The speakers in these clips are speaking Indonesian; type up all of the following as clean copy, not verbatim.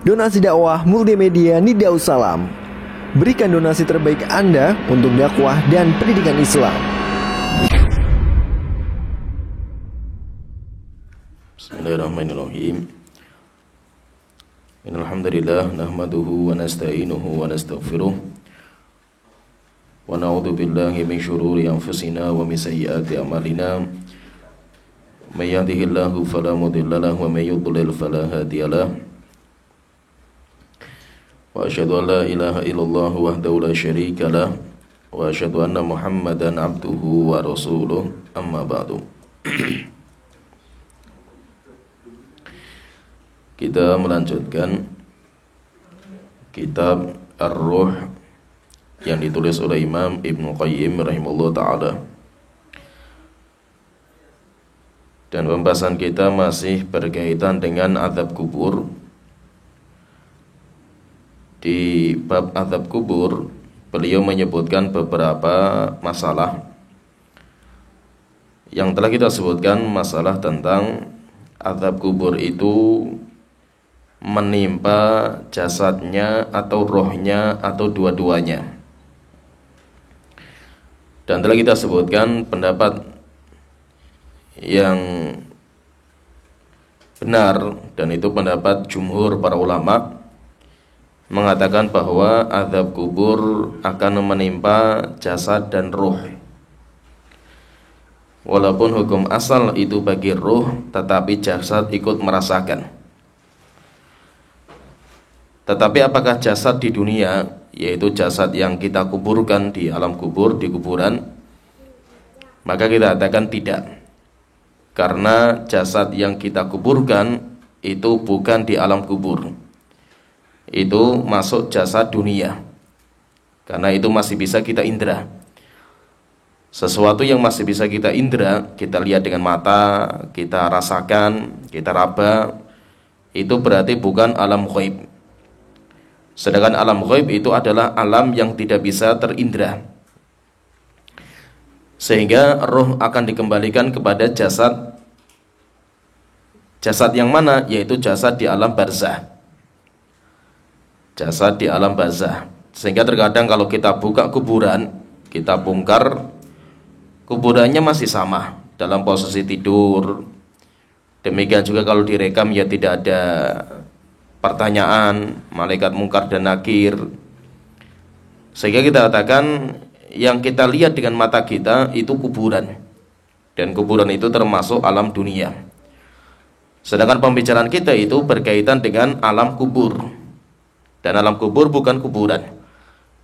Donasi dakwah multimedia Nidaus Salam. Berikan donasi terbaik Anda untuk dakwah dan pendidikan Islam. Bismillahirrahmanirrahim. Innalhamdulillah nahmaduhu wa nasta'inuhu wa nastaghfiruh wa na'udzu billahi min syururi anfusina wa min sayyiati a'malina. May yahdihillahu fala mudilla lahu wa may yudlil fala hadiyalah. Wa asyhadu an la ilaha illallah wahdahu la syarika lah wa asyhadu anna Muhammadan abduhu wa rasuluh, amma ba'du. Kita melanjutkan kitab Ar-Ruh yang ditulis oleh Imam Ibnu Qayyim rahimahullah ta'ala. Dan pembahasan kita masih berkaitan dengan azab kubur. Di bab azab kubur, beliau menyebutkan beberapa masalah yang telah kita sebutkan. Masalah tentang azab kubur itu menimpa jasadnya atau rohnya atau dua-duanya. Dan telah kita sebutkan pendapat yang benar, dan itu pendapat jumhur para ulama, mengatakan bahwa azab kubur akan menimpa jasad dan roh. Walaupun hukum asal itu bagi roh, tetapi jasad ikut merasakan. Tetapi apakah jasad di dunia, yaitu jasad yang kita kuburkan di alam kubur, di kuburan, maka kita katakan tidak. Karena jasad yang kita kuburkan itu bukan di alam kubur, itu masuk jasad dunia. Karena itu masih bisa kita indra. Sesuatu yang masih bisa kita indra, kita lihat dengan mata, kita rasakan, kita raba, itu berarti bukan alam ghaib. Sedangkan alam ghaib itu adalah alam yang tidak bisa terindra, sehingga roh akan dikembalikan kepada jasad. Jasad yang mana? Yaitu jasad di alam barzah. Jasad di alam barzah. Sehingga terkadang kalau kita buka kuburan, kita bongkar, kuburannya masih sama dalam posisi tidur. Demikian juga kalau direkam, ya tidak ada pertanyaan, malaikat mungkar dan nakir. Sehingga kita katakan yang kita lihat dengan mata kita itu kuburan, dan kuburan itu termasuk alam dunia. Sedangkan pembicaraan kita itu berkaitan dengan alam kubur, dan alam kubur bukan kuburan.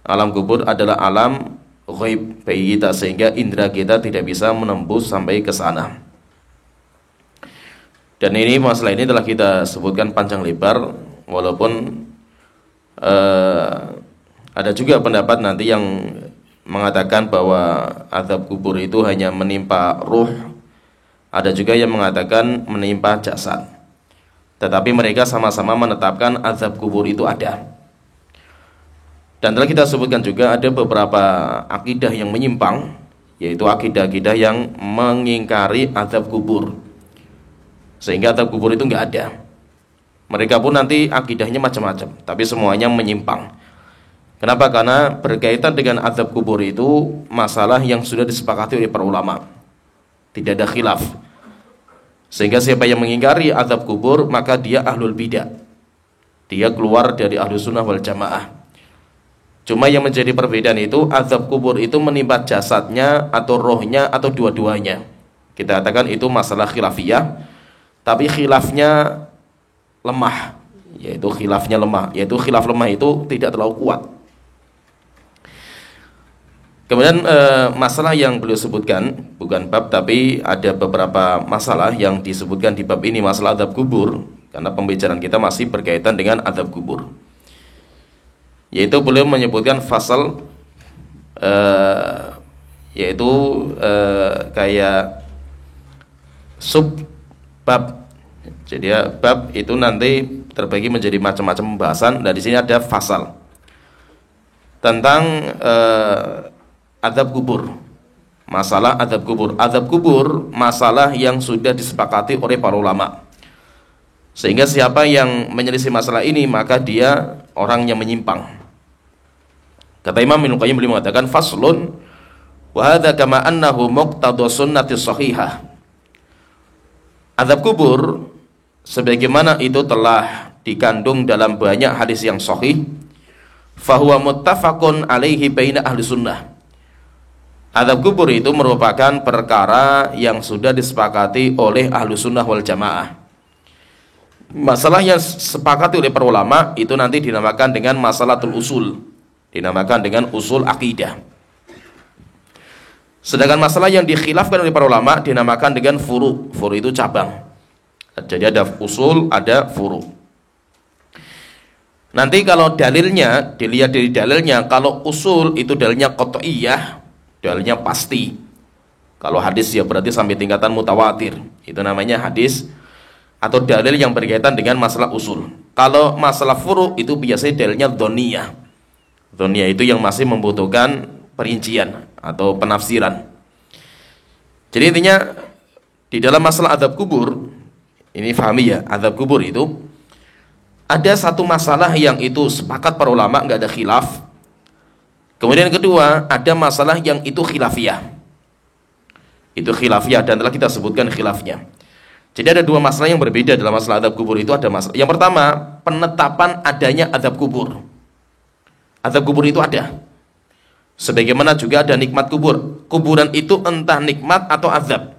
Alam kubur adalah alam ghaib bagi kita, sehingga indera kita tidak bisa menembus sampai ke sana. Dan ini masalah ini telah kita sebutkan panjang lebar. Walaupun ada juga pendapat nanti yang mengatakan bahwa azab kubur itu hanya menimpa ruh, ada juga yang mengatakan menimpa jasad. Tetapi mereka sama-sama menetapkan azab kubur itu ada. Dan telah kita sebutkan juga ada beberapa akidah yang menyimpang, yaitu akidah-akidah yang mengingkari azab kubur, sehingga azab kubur itu enggak ada. Mereka pun nanti akidahnya macam-macam, tapi semuanya menyimpang. Kenapa? Karena berkaitan dengan azab kubur itu masalah yang sudah disepakati oleh para ulama, tidak ada khilaf. Sehingga siapa yang mengingkari azab kubur, maka dia ahlul bidah, dia keluar dari ahlus sunnah wal jamaah. Cuma yang menjadi perbedaan itu, azab kubur itu menimpa jasadnya atau rohnya atau dua-duanya. Kita katakan itu masalah khilafiyah, tapi khilafnya lemah, yaitu khilafnya lemah, yaitu khilaf lemah itu tidak terlalu kuat. Kemudian masalah yang beliau sebutkan bukan bab, tapi ada beberapa masalah yang disebutkan di bab ini, masalah azab kubur, karena pembicaraan kita masih berkaitan dengan azab kubur. Yaitu beliau menyebutkan fasal, yaitu kayak sub bab. Jadi ya, bab itu nanti terbagi menjadi macam-macam pembahasan. Dan di sini ada fasal tentang azab kubur. Masalah azab kubur. Azab kubur masalah yang sudah disepakati oleh para ulama. Sehingga siapa yang menyelisih masalah ini maka dia orang yang menyimpang. Kata Imam Ibnu Qayyim, beliau mengatakan faslun wa hadza kama annahu muqtadha sunnati shahihah. Azab kubur sebagaimana itu telah dikandung dalam banyak hadis yang sahih, fahuwa muttafaqun alaihi baina ahli sunnah. Azab kubur itu merupakan perkara yang sudah disepakati oleh ahli sunnah wal jamaah. Masalah yang sepakati oleh para ulama itu nanti dinamakan dengan masalatul usul, dinamakan dengan usul akidah. Sedangkan masalah yang dikhilafkan oleh para ulama dinamakan dengan furu. Furu itu cabang. Jadi ada usul, ada furu. Nanti kalau dalilnya, dilihat dari dalilnya, kalau usul itu dalilnya qat'iyah, dalilnya pasti. Kalau hadis ya berarti sampai tingkatan mutawatir. Itu namanya hadis atau dalil yang berkaitan dengan masalah usul. Kalau masalah furu itu biasanya dalilnya dhoniyah. Dhoniyah itu yang masih membutuhkan perincian atau penafsiran. Jadi intinya di dalam masalah azab kubur, ini fahami ya, azab kubur itu ada satu masalah yang itu sepakat para ulama, nggak ada khilaf. Kemudian kedua, ada masalah yang itu khilafiyah. Itu khilafiyah dan telah kita sebutkan khilafnya. Jadi ada dua masalah yang berbeda dalam masalah azab kubur itu. Ada masalah yang pertama, penetapan adanya azab kubur. Azab kubur itu ada. Sebagaimana juga ada nikmat kubur. Kuburan itu entah nikmat atau azab.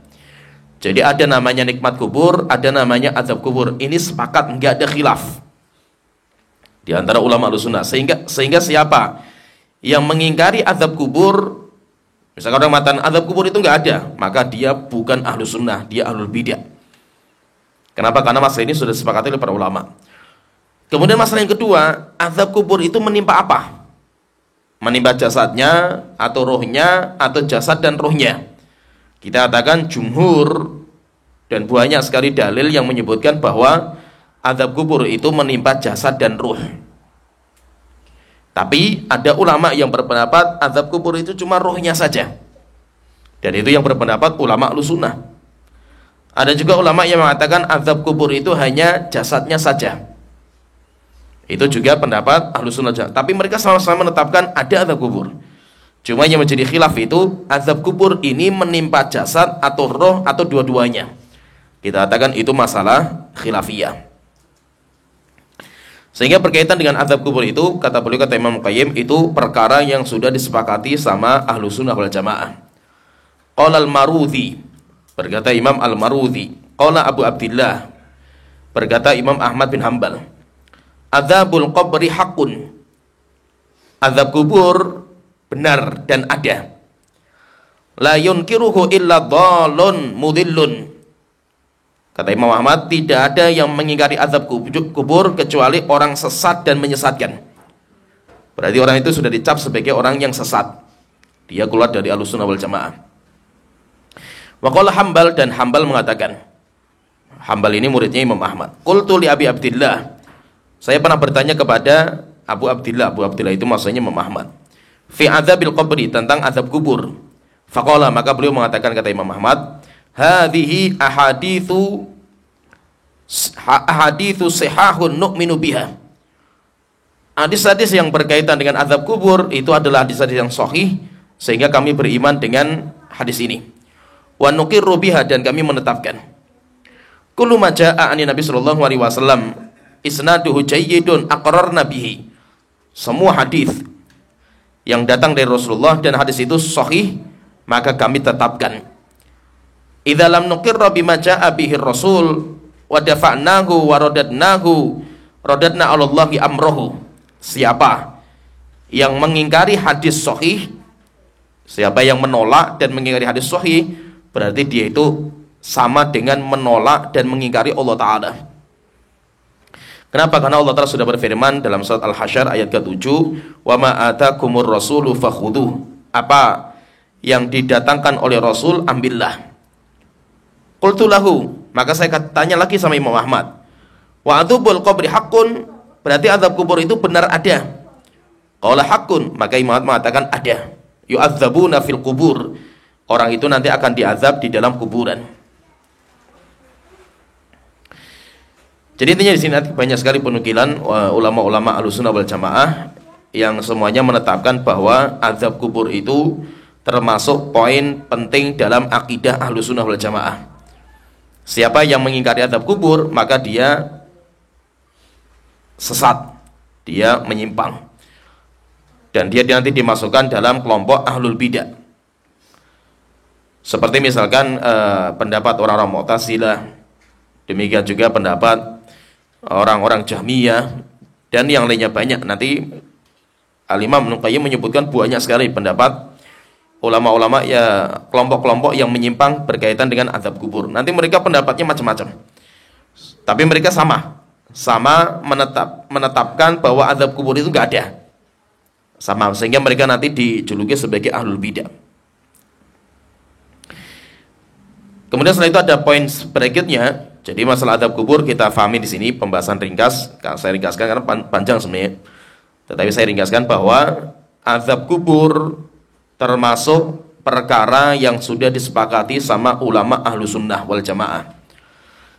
Jadi ada namanya nikmat kubur, ada namanya azab kubur. Ini sepakat, nggak ada khilaf di antara ulama Ahlussunnah. Sehingga siapa yang mengingkari azab kubur, misalkan orang mengatakan azab kubur itu nggak ada, maka dia bukan Ahlussunnah, dia ahlul bidah. Kenapa? Karena masalah ini sudah disepakati oleh para ulama. Kemudian masalah yang kedua, azab kubur itu menimpa apa? Menimpa jasadnya, atau rohnya, atau jasad dan rohnya. Kita katakan jumhur, dan banyak sekali dalil yang menyebutkan bahwa azab kubur itu menimpa jasad dan roh. Tapi ada ulama yang berpendapat azab kubur itu cuma rohnya saja. Dan itu yang berpendapat ulama Ahlussunnah. Ada juga ulama yang mengatakan azab kubur itu hanya jasadnya saja. Itu juga pendapat Ahlussunnah. Tapi mereka sama-sama menetapkan ada azab kubur. Cuma yang menjadi khilaf itu azab kubur ini menimpa jasad atau roh atau dua-duanya. Kita katakan itu masalah khilafiyah. Sehingga berkaitan dengan azab kubur itu, kata beliau, kata Imam Qayyim, itu perkara yang sudah disepakati sama Ahlussunnah wal Jamaah. Qala al-Marudhi, berkata Imam al-Marudhi. Qala Abu Abdillah, berkata Imam Ahmad bin Hanbal, azabul qabri haqqun. Azab kubur benar dan ada. La yunkiruhu illa dhalun mudillun. Kata Imam Ahmad, tidak ada yang mengingkari azab kubur kecuali orang sesat dan menyesatkan. Berarti orang itu sudah dicap sebagai orang yang sesat. Dia keluar dari Ahlussunnah wal Jamaah. Wa qala Hanbal, dan Hanbal mengatakan, Hanbal ini muridnya Imam Ahmad. Qultu li Abi Abdillah, saya pernah bertanya kepada Abu Abdillah. Abu Abdillah itu maksudnya Imam Ahmad. Fi adzabil qabri, tentang azab kubur. Faqala, maka beliau mengatakan, kata Imam Ahmad, hadhihi ahaditsu sihahun nu'minu biha. Hadis-hadis yang berkaitan dengan azab kubur itu adalah hadis-hadis yang sahih, sehingga kami beriman dengan hadis ini. Wa nuqirru biha, dan kami menetapkan. Kullu ma jaa'a ani Nabi sallallahu alaihi wasallam isnaduhu jayyidun aqrarna bihi. Semua hadis yang datang dari Rasulullah dan hadis itu sahih, maka kami tetapkan. Idza lam nuqirra bima jaa'a bihi Rasul wa dafa'nahu wa radadna 'ala Allahi amrahu. Siapa yang mengingkari hadis sahih, siapa yang menolak dan mengingkari hadis sahih, berarti dia itu sama dengan menolak dan mengingkari Allah Ta'ala. Kenapa? Karena Allah Ta'ala sudah berfirman dalam surat Al-Hasyr ayat ke-7, wa ma atakumur rasulu fakhudhuh. Apa yang didatangkan oleh Rasul, ambillah. Qultu lahu, maka saya tanya lagi sama Imam Ahmad, wa adzabul qabri haqqun, berarti azab kubur itu benar ada. Qala haqqun, maka Imam Ahmad mengatakan ada. Yu'adzabuna fil qubur, orang itu nanti akan diazab di dalam kuburan. Jadi intinya di sini nanti banyak sekali penukilan ulama-ulama Ahlussunnah wal Jamaah yang semuanya menetapkan bahwa azab kubur itu termasuk poin penting dalam akidah Ahlussunnah wal Jamaah. Siapa yang mengingkari azab kubur, maka dia sesat, dia menyimpang, dan dia nanti dimasukkan dalam kelompok ahlul bidah. Seperti misalkan pendapat orang-orang Mu'tazilah, demikian juga pendapat orang-orang Jahmiyah, dan yang lainnya banyak. Nanti Al-Imam Ibnu Qayyim menyebutkan banyak sekali pendapat ulama-ulama ya, kelompok-kelompok yang menyimpang berkaitan dengan azab kubur. Nanti mereka pendapatnya macam-macam, tapi mereka sama menetapkan bahwa azab kubur itu nggak ada, sama, sehingga mereka nanti dijuluki sebagai ahlul bidah. Kemudian setelah itu ada poin berikutnya. Jadi masalah azab kubur kita pahami di sini, pembahasan ringkas. Saya ringkaskan karena panjang sebenarnya, tetapi saya ringkaskan bahwa azab kubur termasuk perkara yang sudah disepakati sama ulama Ahlussunnah wal Jamaah.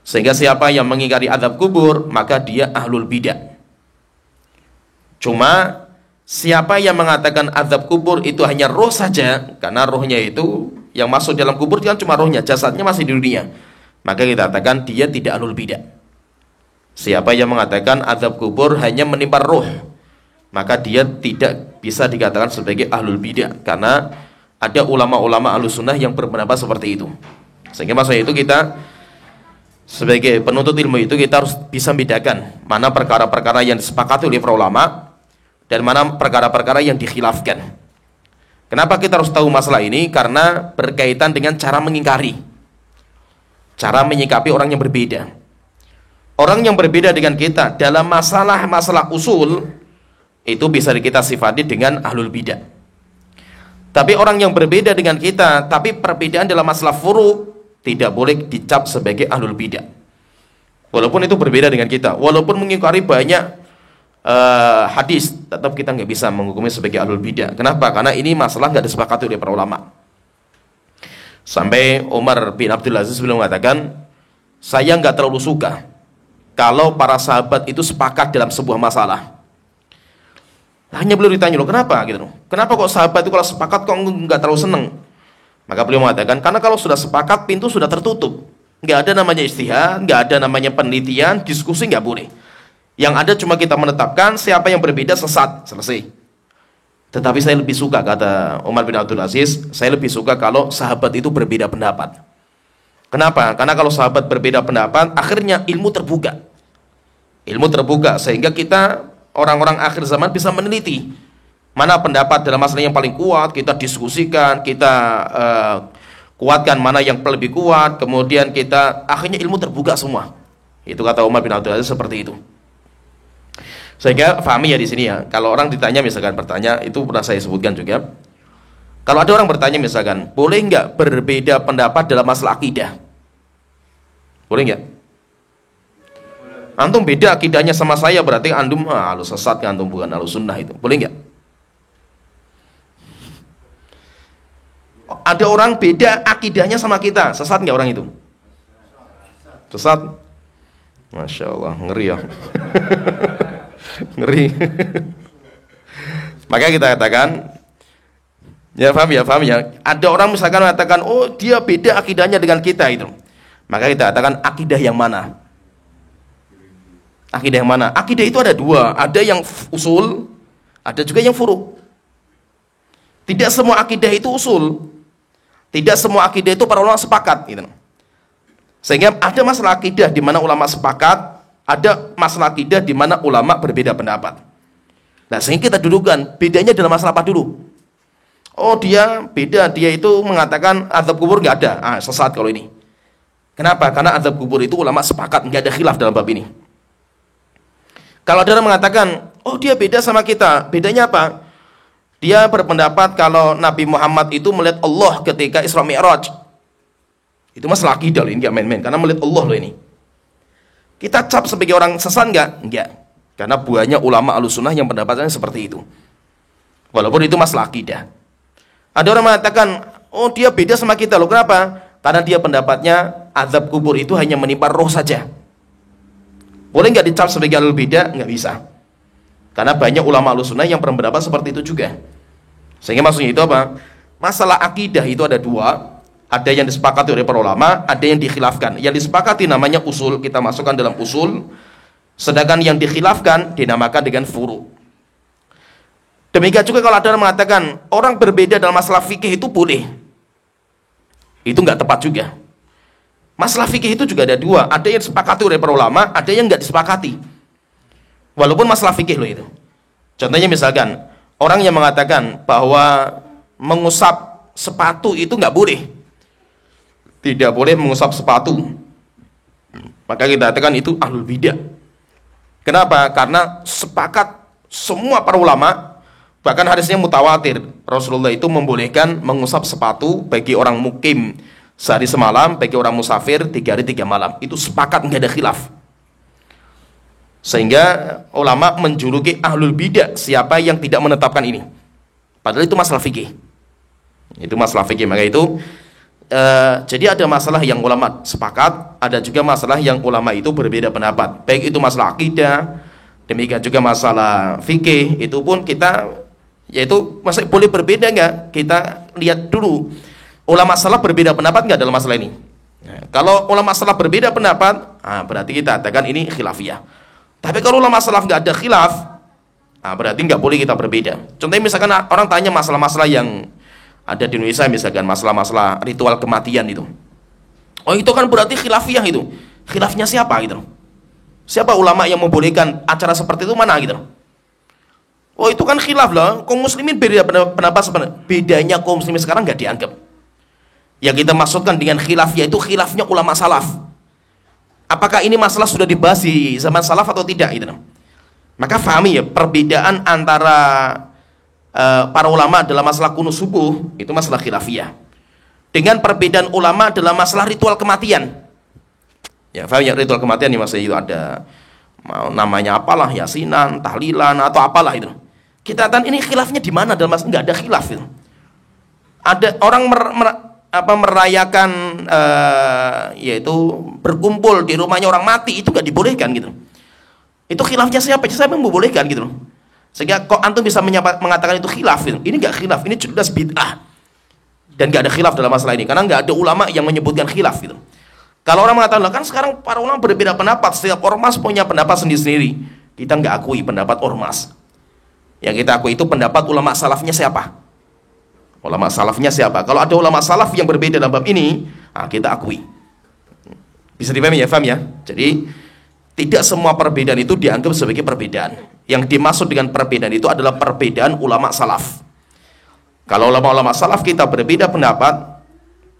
Sehingga siapa yang mengingkari azab kubur, maka dia ahlul bidah. Cuma siapa yang mengatakan azab kubur itu hanya roh saja, karena rohnya itu yang masuk dalam kubur kan cuma rohnya, jasadnya masih di dunia, maka kita katakan dia tidak ahlul bidah. Siapa yang mengatakan azab kubur hanya menimpa roh, maka dia tidak bisa dikatakan sebagai ahlul bidah, karena ada ulama-ulama Ahlussunnah yang berpendapat seperti itu. Sehingga maksudnya itu kita sebagai penuntut ilmu itu kita harus bisa membedakan mana perkara-perkara yang disepakati oleh para ulama dan mana perkara-perkara yang dikhilafkan. Kenapa kita harus tahu masalah ini? Karena berkaitan dengan cara mengingkari, cara menyikapi orang yang berbeda. Orang yang berbeda dengan kita dalam masalah usul itu bisa kita sifati dengan ahlul bidah. Tapi orang yang berbeda dengan kita, tapi perbedaan dalam masalah furu, tidak boleh dicap sebagai ahlul bidah. Walaupun itu berbeda dengan kita, walaupun mengingkari banyak hadis, tetap kita nggak bisa menghukumi sebagai ahlul bidah. Kenapa? Karena ini masalah nggak disepakati oleh para ulama. Sampai Umar bin Abdul Aziz beliau mengatakan, saya nggak terlalu suka kalau para sahabat itu sepakat dalam sebuah masalah. Hanya beliau ditanya, loh kenapa gitu? Kenapa kok sahabat itu kalau sepakat kok nggak terlalu seneng? Maka beliau mengatakan, karena kalau sudah sepakat pintu sudah tertutup, nggak ada namanya ijtihad, nggak ada namanya penelitian, diskusi nggak boleh. Yang ada cuma kita menetapkan siapa yang berbeda sesat, selesai. Tetapi saya lebih suka, kata Umar bin Abdul Aziz, saya lebih suka kalau sahabat itu berbeda pendapat. Kenapa? Karena kalau sahabat berbeda pendapat, akhirnya ilmu terbuka. Ilmu terbuka, sehingga kita, orang-orang akhir zaman bisa meneliti mana pendapat dalam masalah yang paling kuat, kita diskusikan, kita kuatkan mana yang lebih kuat, kemudian kita, akhirnya ilmu terbuka semua. Itu kata Umar bin Abdul Aziz seperti itu. Sehingga pahami ya di sini ya, kalau orang ditanya misalkan bertanya, itu pernah saya sebutkan juga. Kalau ada orang bertanya misalkan, boleh nggak berbeda pendapat dalam masalah akidah? Boleh nggak? Antum beda akidahnya sama saya, berarti antum halus sesat, antum bukan halus sunnah itu. Boleh nggak? Ada orang beda akidahnya sama kita, sesat nggak orang itu? Sesat? Masya Allah, ngeri ya. Ngeri. Maka kita katakan, ya paham ya. Ada orang misalkan mengatakan, oh dia beda akidahnya dengan kita itu. Maka kita katakan akidah yang mana? Akidah yang mana? Akidah itu ada dua, ada yang usul, ada juga yang furu. Tidak semua akidah itu usul, tidak semua akidah itu para ulama sepakat gitu. Sehingga ada masalah akidah di mana ulama sepakat, ada masalah akidah di mana ulama berbeda pendapat. Nah, sehingga kita dudukan bedanya dalam masalah apa dulu? Oh, dia beda, dia itu mengatakan azab kubur nggak ada. Sesat kalau ini. Kenapa? Karena azab kubur itu ulama sepakat, nggak ada khilaf dalam bab ini. Kalau ada orang mengatakan, oh dia beda sama kita, bedanya apa? Dia berpendapat kalau Nabi Muhammad itu melihat Allah ketika Isra Mi'raj. Itu masalah akidah loh, ini nggak main-main, karena melihat Allah loh ini. Kita cap sebagai orang sesat nggak? Nggak. Karena banyak ulama Ahlussunnah yang pendapatnya seperti itu. Walaupun itu masalah akidah. Ada orang mengatakan, oh dia beda sama kita loh. Kenapa? Karena dia pendapatnya azab kubur itu hanya menimpa roh saja. Boleh nggak dicap sebagai ahlul bidah? Nggak bisa. Karena banyak ulama Ahlussunnah yang berpendapat seperti itu juga. Sehingga maksudnya itu apa? Masalah akidah itu ada dua. Ada yang disepakati oleh para ulama, ada yang dikhilafkan. Yang disepakati namanya usul, kita masukkan dalam usul. Sedangkan yang dikhilafkan dinamakan dengan furu. Demikian juga kalau ada yang mengatakan orang berbeda dalam masalah fikih itu boleh. Itu nggak tepat juga. Masalah fikih itu juga ada dua. Ada yang disepakati oleh para ulama, ada yang nggak disepakati. Walaupun masalah fikih loh itu. Contohnya misalkan orang yang mengatakan bahwa mengusap sepatu itu nggak boleh. Tidak boleh mengusap sepatu. Maka kita katakan itu ahlul bidah. Kenapa? Karena sepakat semua para ulama, bahkan hadisnya mutawatir. Rasulullah itu membolehkan mengusap sepatu bagi orang mukim sehari semalam, bagi orang musafir 3 hari 3 malam. Itu sepakat, nggak ada khilaf. Sehingga ulama menjuluki ahlul bidah siapa yang tidak menetapkan ini. Padahal itu masalah fikih. Itu masalah fikih. Maka itu jadi ada masalah yang ulama sepakat, ada juga masalah yang ulama itu berbeda pendapat. Baik itu masalah akidah, demikian juga masalah fikih. Itu pun kita, yaitu masih boleh berbeda nggak? Kita lihat dulu ulama salaf berbeda pendapat nggak dalam masalah ini. Nah, kalau ulama salaf berbeda pendapat, berarti kita katakan ini khilafiyah. Tapi kalau ulama salaf nggak ada khilaf, berarti nggak boleh kita berbeda. Contohnya misalkan orang tanya masalah-masalah yang ada di Indonesia, misalkan masalah-masalah ritual kematian itu. Oh itu kan berarti khilafiyah itu. Khilafnya siapa gitu? Siapa ulama yang membolehkan acara seperti itu mana gitu? Oh itu kan khilaf lah. Kaum muslimin beda pendapat sebenarnya. Bedanya kaum muslimin sekarang nggak dianggap. Yang kita maksudkan dengan khilafiyah itu khilafnya ulama salaf. Apakah ini masalah sudah dibahas di zaman salaf atau tidak gitu? Maka fahami ya perbedaan antara para ulama dalam masalah kunut subuh itu masalah khilafiyah. Dengan perbedaan ulama dalam masalah ritual kematian. Ya, faham ya ritual kematian ini maksudnya itu ada namanya apalah, yasinan, tahlilan atau apalah itu. Kita tahu ini khilafnya di mana dalam masalah nggak ada khilaf itu. Ada orang merayakan yaitu berkumpul di rumahnya orang mati itu nggak dibolehkan gitu. Itu khilafnya siapa? Siapa yang membolehkan gitu loh. Sehingga kok antum bisa mengatakan itu khilaf gitu. Ini nggak khilaf, ini jelas bid'ah. Dan nggak ada khilaf dalam masalah ini karena nggak ada ulama yang menyebutkan khilaf gitu. Kalau orang mengatakan kan sekarang para ulama berbeda pendapat, setiap ormas punya pendapat sendiri-sendiri. Kita nggak akui pendapat ormas. Yang kita akui itu pendapat ulama salafnya siapa? Ulama salafnya siapa? Kalau ada ulama salaf yang berbeda dalam bab ini, kita akui. Bisa dipahami ya, faham ya? Jadi tidak semua perbedaan itu dianggap sebagai perbedaan. Yang dimaksud dengan perbedaan itu adalah perbedaan ulama salaf. Kalau ulama-ulama salaf kita berbeda pendapat,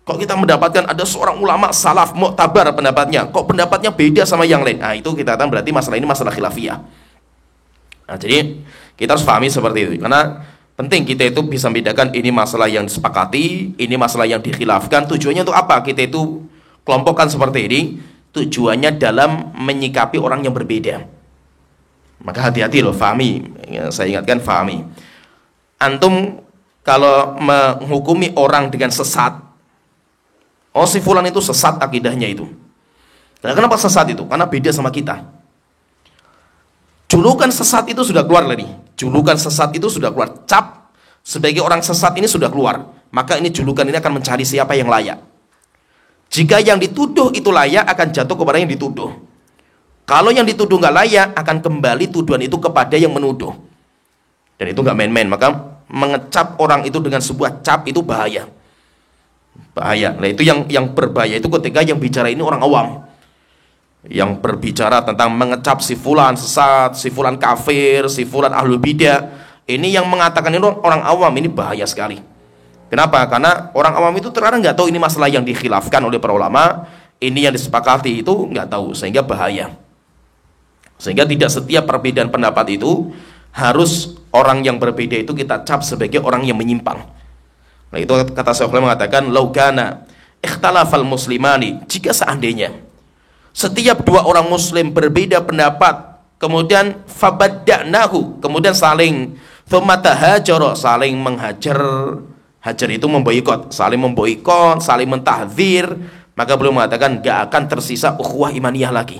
kok kita mendapatkan ada seorang ulama salaf muktabar pendapatnya, kok pendapatnya beda sama yang lain? Itu kita katakan berarti masalah ini masalah khilafiyah. Jadi kita harus pahami seperti itu. Karena penting kita itu bisa membedakan ini masalah yang disepakati, ini masalah yang dikhilafkan. Tujuannya untuk apa? Kita itu kelompokkan seperti ini. Tujuannya dalam menyikapi orang yang berbeda. Maka hati-hati loh, fahami. Ya, saya ingatkan fahami. Antum kalau menghukumi orang dengan sesat, oh si fulan itu sesat akidahnya itu. Nah, kenapa sesat itu? Karena beda sama kita. Julukan sesat itu sudah keluar lagi. Julukan sesat itu sudah keluar. Cap sebagai orang sesat ini sudah keluar. Maka ini julukan ini akan mencari siapa yang layak. Jika yang dituduh itu layak, akan jatuh kepada yang dituduh. Kalau yang dituduh nggak layak, akan kembali tuduhan itu kepada yang menuduh. Dan itu nggak main-main. Maka mengecap orang itu dengan sebuah cap itu bahaya. Bahaya. Nah itu yang berbahaya itu ketika yang bicara ini orang awam. Yang berbicara tentang mengecap si fulan sesat, si fulan kafir, si fulan ahlul bidah. Ini yang mengatakan ini orang awam, ini bahaya sekali. Kenapa? Karena orang awam itu terkadang nggak tahu ini masalah yang dikhilafkan oleh para ulama, ini yang disepakati itu nggak tahu, sehingga bahaya. Sehingga tidak setiap perbedaan pendapat itu harus orang yang berbeda itu kita cap sebagai orang yang menyimpang. Nah itu kata Syaikhul mengatakan laukana ikhtalafal muslimani, jika seandainya setiap dua orang muslim berbeda pendapat, kemudian fabadda'nahu, kemudian saling famatahajara, saling menghajar. Hajar itu memboikot, saling memboikot, saling mentahdzir, maka beliau mengatakan gak akan tersisa ukhuwah imaniyah lagi.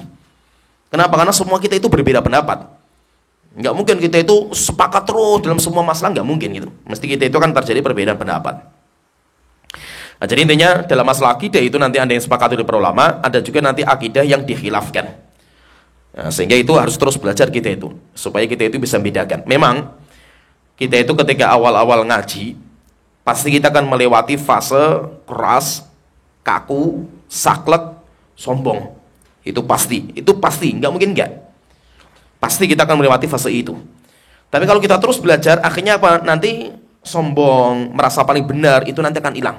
Kenapa? Karena semua kita itu berbeda pendapat. Nggak mungkin kita itu sepakat terus dalam semua masalah, nggak mungkin gitu. Mesti kita itu kan terjadi perbedaan pendapat. Nah, jadi intinya dalam masalah akidah itu nanti ada yang sepakat oleh para ulama, ada juga nanti akidah yang dikhilafkan. Nah, sehingga itu harus terus belajar kita itu, supaya kita itu bisa membedakan. Memang kita itu ketika awal-awal ngaji, pasti kita akan melewati fase keras, kaku, saklek, sombong. Itu pasti, nggak mungkin nggak. Pasti kita akan melewati fase itu. Tapi kalau kita terus belajar, akhirnya apa? Nanti sombong, merasa paling benar, itu nanti akan hilang.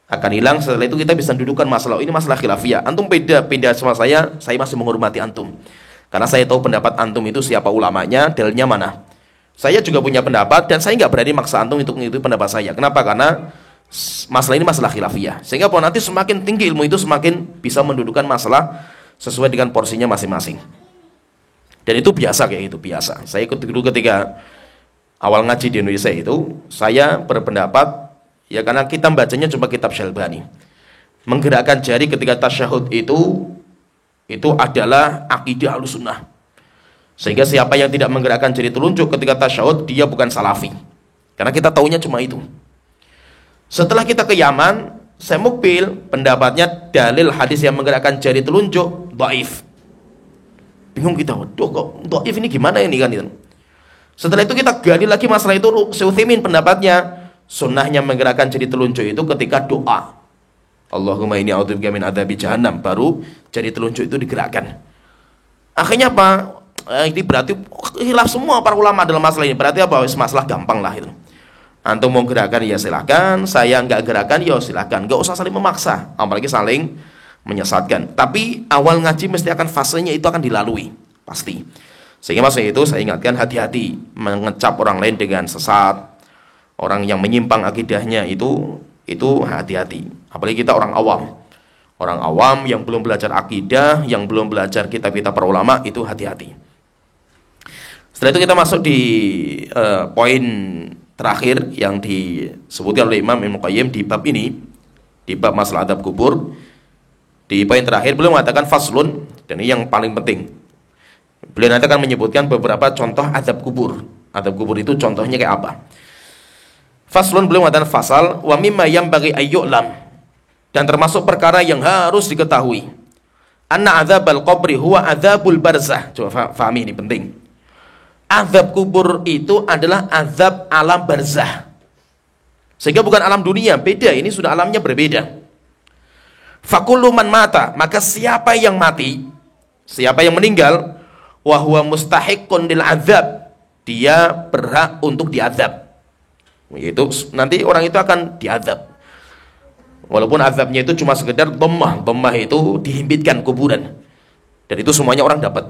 Akan hilang. Setelah itu kita bisa dudukan masalah, ini masalah khilafiyah. Antum beda sama saya masih menghormati antum. Karena saya tahu pendapat antum itu siapa ulamanya, dalilnya mana. Saya juga punya pendapat, dan saya nggak berani maksa antum untuk mengikuti pendapat saya. Kenapa? Karena masalah ini masalah khilafiyah. Sehingga nanti semakin tinggi ilmu itu, semakin bisa mendudukan masalah sesuai dengan porsinya masing-masing. Dan itu biasa kayak gitu, biasa. Saya ikut dulu ketika awal ngaji di Indonesia itu, saya berpendapat, ya karena kita bacanya cuma kitab Syalbani. Menggerakkan jari ketika tasyahud itu adalah akidah Ahlussunnah. Sehingga siapa yang tidak menggerakkan jari telunjuk ketika tasyahud, dia bukan salafi. Karena kita taunya cuma itu. Setelah kita ke Yaman, saya mukbil pendapatnya dalil hadis yang menggerakkan jari telunjuk dhaif. Bingung kita, waduh kok dhaif ini gimana ini kan itu. Setelah itu kita gali lagi masalah itu, Syekh Utsaimin pendapatnya sunnahnya menggerakkan jari telunjuk itu ketika doa. Allahumma inni a'udzubika min adzabi jahannam, baru jari telunjuk itu digerakkan. Akhirnya apa? Ini berarti khilaf semua para ulama dalam masalah ini. Berarti apa? Masalah gampang lah itu. Antum mau gerakan ya silahkan, saya nggak gerakan ya silahkan, nggak usah saling memaksa, apalagi saling menyesatkan. Tapi awal ngaji mesti akan fasenya itu akan dilalui, pasti. Sehingga maksudnya itu saya ingatkan, hati-hati mengecap orang lain dengan sesat, orang yang menyimpang akidahnya itu hati-hati. Apalagi kita orang awam yang belum belajar akidah, yang belum belajar kitab-kitab para ulama, itu hati-hati. Setelah itu kita masuk di poin terakhir yang disebutkan oleh Imam Ibnu Qayyim di bab ini, di bab masalah adab kubur. Di poin terakhir beliau mengatakan faslun, dan ini yang paling penting. Beliau nanti akan menyebutkan beberapa contoh adab kubur. Adab kubur itu contohnya kayak apa? Faslun, beliau mengatakan fasal wa mimma yanbaghi ayyu'lam, dan termasuk perkara yang harus diketahui, anna adzabal qabri huwa adzabul barzah. Coba fahami, ini penting. Azab kubur itu adalah azab alam barzah. Sehingga bukan alam dunia, beda, ini sudah alamnya berbeda. Fakullu man mata, maka siapa yang mati, siapa yang meninggal, wa huwa mustahiqqun lil azab, dia berhak untuk diazab. Yaitu nanti orang itu akan diazab. Walaupun azabnya itu cuma sekedar dhammah itu dihimpitkan kuburan. Dan itu semuanya orang dapat.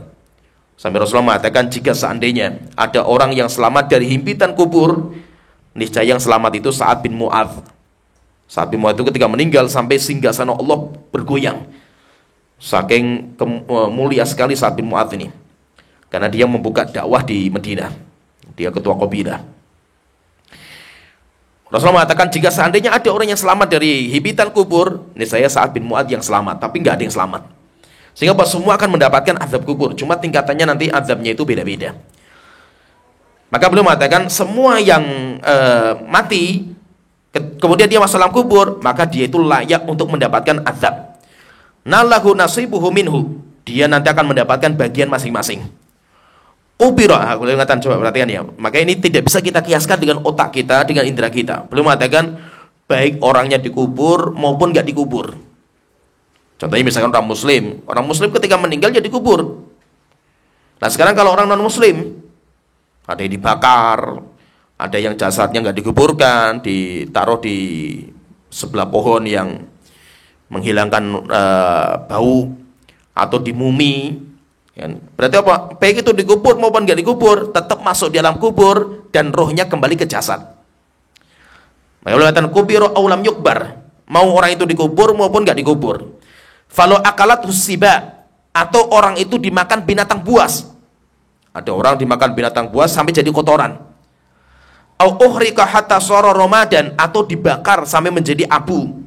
Sampai Rasulullah mengatakan, jika seandainya ada orang yang selamat dari himpitan kubur, niscaya yang selamat itu Sa'ad bin Mu'adz. Sa'ad bin Mu'adz itu ketika meninggal sampai singgasana Allah bergoyang. Saking mulia sekali Sa'ad bin Mu'adz ini. Karena dia membuka dakwah di Madinah. Dia ketua qabilah. Rasulullah mengatakan, jika seandainya ada orang yang selamat dari himpitan kubur, niscaya Sa'ad bin Mu'adz yang selamat. Tapi nggak ada yang selamat. Sehingga semua akan mendapatkan azab kubur, cuma tingkatannya nanti azabnya itu beda-beda. Maka beliau mengatakan, semua yang mati kemudian dia masuk dalam kubur, maka dia itu layak untuk mendapatkan azab. Nalahu nasibuhu minhu, dia nanti akan mendapatkan bagian masing-masing. Ubira, beliau mengatakan, coba perhatikan ya. Maka ini tidak bisa kita kiaskan dengan otak kita, dengan indera kita. Beliau mengatakan, baik orangnya dikubur maupun nggak dikubur. Contohnya misalkan orang muslim ketika meninggal ya dikubur. Nah sekarang kalau orang non muslim, ada yang dibakar, ada yang jasadnya nggak dikuburkan, ditaruh di sebelah pohon yang menghilangkan bau, atau di mumi. Berarti apa? Baik itu dikubur maupun nggak dikubur, tetap masuk di dalam kubur dan rohnya kembali ke jasad. Maka ulatan kubiru aulam yukbar, mau orang itu dikubur maupun nggak dikubur. Falo akalat husiba, atau orang itu dimakan binatang buas. Ada orang dimakan binatang buas sampai jadi kotoran. Au uhrika hatta sara ramadan, atau dibakar sampai menjadi abu.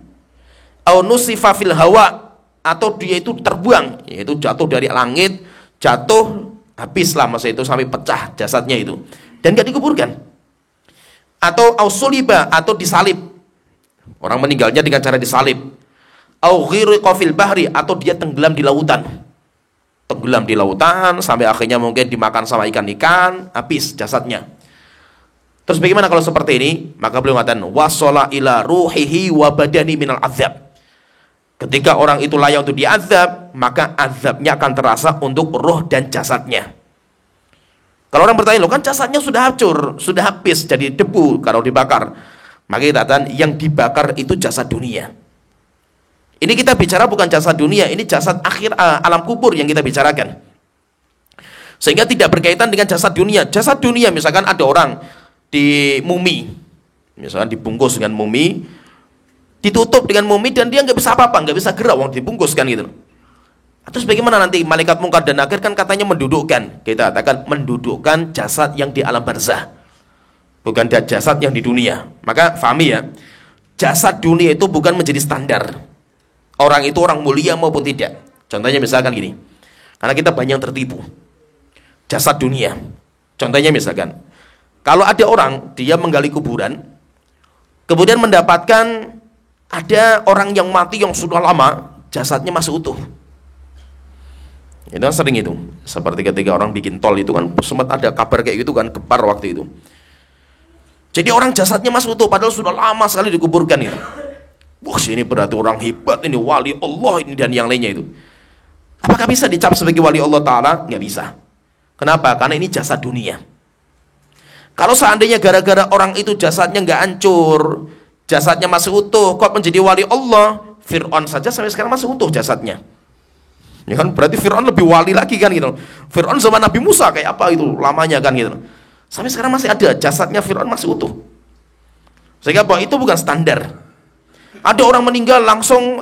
Au nusifa fil hawa, atau dia itu terbuang, yaitu jatuh dari langit, jatuh habislah masa itu sampai pecah jasadnya itu dan gak dikuburkan. Atau ausuliba, atau disalib, orang meninggalnya dengan cara disalib. Au ghiriqa fil bahri, atau dia tenggelam di lautan. Tenggelam di lautan sampai akhirnya mungkin dimakan sama ikan-ikan, habis jasadnya. Terus bagaimana kalau seperti ini? Maka beliau mengatakan wasala ila ruhihi wa badani minal azab. Ketika orang itu layak untuk diazab, maka azabnya akan terasa untuk roh dan jasadnya. Kalau orang bertanya, loh kan jasadnya sudah hancur, sudah habis jadi debu kalau dibakar. Maka kita katakan yang dibakar itu jasad dunia. Ini kita bicara bukan jasad dunia, ini jasad akhir alam kubur yang kita bicarakan. Sehingga tidak berkaitan dengan jasad dunia. Jasad dunia misalkan ada orang di mumi, misalkan dibungkus dengan mumi, ditutup dengan mumi dan dia nggak bisa apa-apa, nggak bisa gerak, wong dibungkus kan gitu. Terus bagaimana nanti malaikat mungkar dan nakir kan katanya mendudukkan, kita katakan mendudukkan jasad yang di alam barzah, bukan jasad yang di dunia. Maka fahami ya, jasad dunia itu bukan menjadi standar orang itu orang mulia maupun tidak. Contohnya misalkan gini, karena kita banyak tertipu jasad dunia. Contohnya misalkan, kalau ada orang dia menggali kuburan, kemudian mendapatkan ada orang yang mati yang sudah lama, jasadnya masih utuh. Itu kan sering itu. Seperti ketika orang bikin tol itu kan sempat ada kabar kayak gitu kan, gempar waktu itu. Jadi orang jasadnya masih utuh padahal sudah lama sekali dikuburkan itu. Wah, ini berarti orang hebat, ini wali Allah ini dan yang lainnya itu. Apakah bisa dicap sebagai wali Allah Ta'ala? Nggak bisa. Kenapa? Karena ini jasad dunia. Kalau seandainya gara-gara orang itu jasadnya nggak hancur, jasadnya masih utuh, kok menjadi wali Allah? Fir'aun saja sampai sekarang masih utuh jasadnya. Ya kan berarti Fir'aun lebih wali lagi kan gitu. Fir'aun zaman Nabi Musa kayak apa itu lamanya kan gitu. Sampai sekarang masih ada jasadnya Fir'aun masih utuh. Sehingga bahwa itu bukan standar. Ada orang meninggal langsung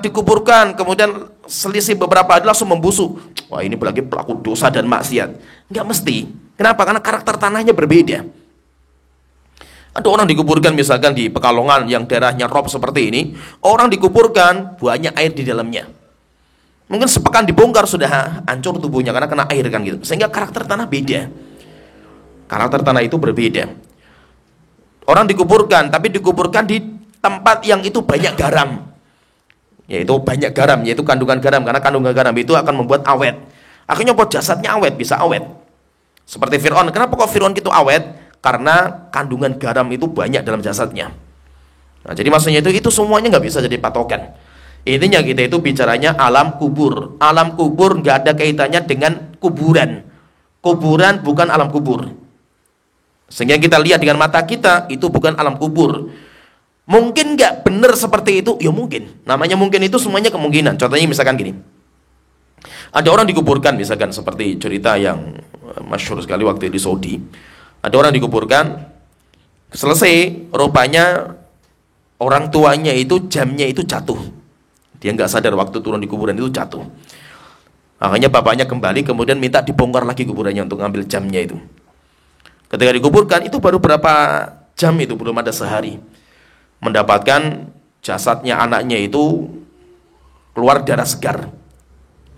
dikuburkan, kemudian selisih beberapa hari langsung membusuk. Wah, ini berarti pelaku dosa dan maksiat. Enggak mesti. Kenapa? Karena karakter tanahnya berbeda. Ada orang dikuburkan misalkan di Pekalongan yang daerahnya rob seperti ini, orang dikuburkan banyak air di dalamnya. Mungkin sepekan dibongkar sudah hancur tubuhnya karena kena air kan gitu. Sehingga karakter tanah beda. Karakter tanah itu berbeda. Orang dikuburkan, tapi dikuburkan di tempat yang itu banyak garam. Yaitu banyak garam, yaitu kandungan garam, karena kandungan garam itu akan membuat awet. Akhirnya buat jasadnya awet, bisa awet. Seperti Fir'aun. Kenapa kok Fir'aun itu awet? Karena kandungan garam itu banyak dalam jasadnya. Nah, jadi maksudnya itu semuanya nggak bisa jadi patokan. Intinya kita itu bicaranya alam kubur. Alam kubur nggak ada kaitannya dengan kuburan. Kuburan bukan alam kubur. Sehingga kita lihat dengan mata kita itu bukan alam kubur. Mungkin nggak benar seperti itu? Ya mungkin. Namanya mungkin itu semuanya kemungkinan. Contohnya misalkan gini. Ada orang dikuburkan misalkan seperti cerita yang masyhur sekali waktu di Saudi. Ada orang dikuburkan, selesai, rupanya orang tuanya itu jamnya itu jatuh. Dia nggak sadar waktu turun di kuburan itu jatuh. Akhirnya bapaknya kembali, kemudian minta dibongkar lagi kuburannya untuk ngambil jamnya itu. Ketika dikuburkan, itu baru berapa jam itu, belum ada sehari. Mendapatkan jasadnya anaknya itu keluar darah segar.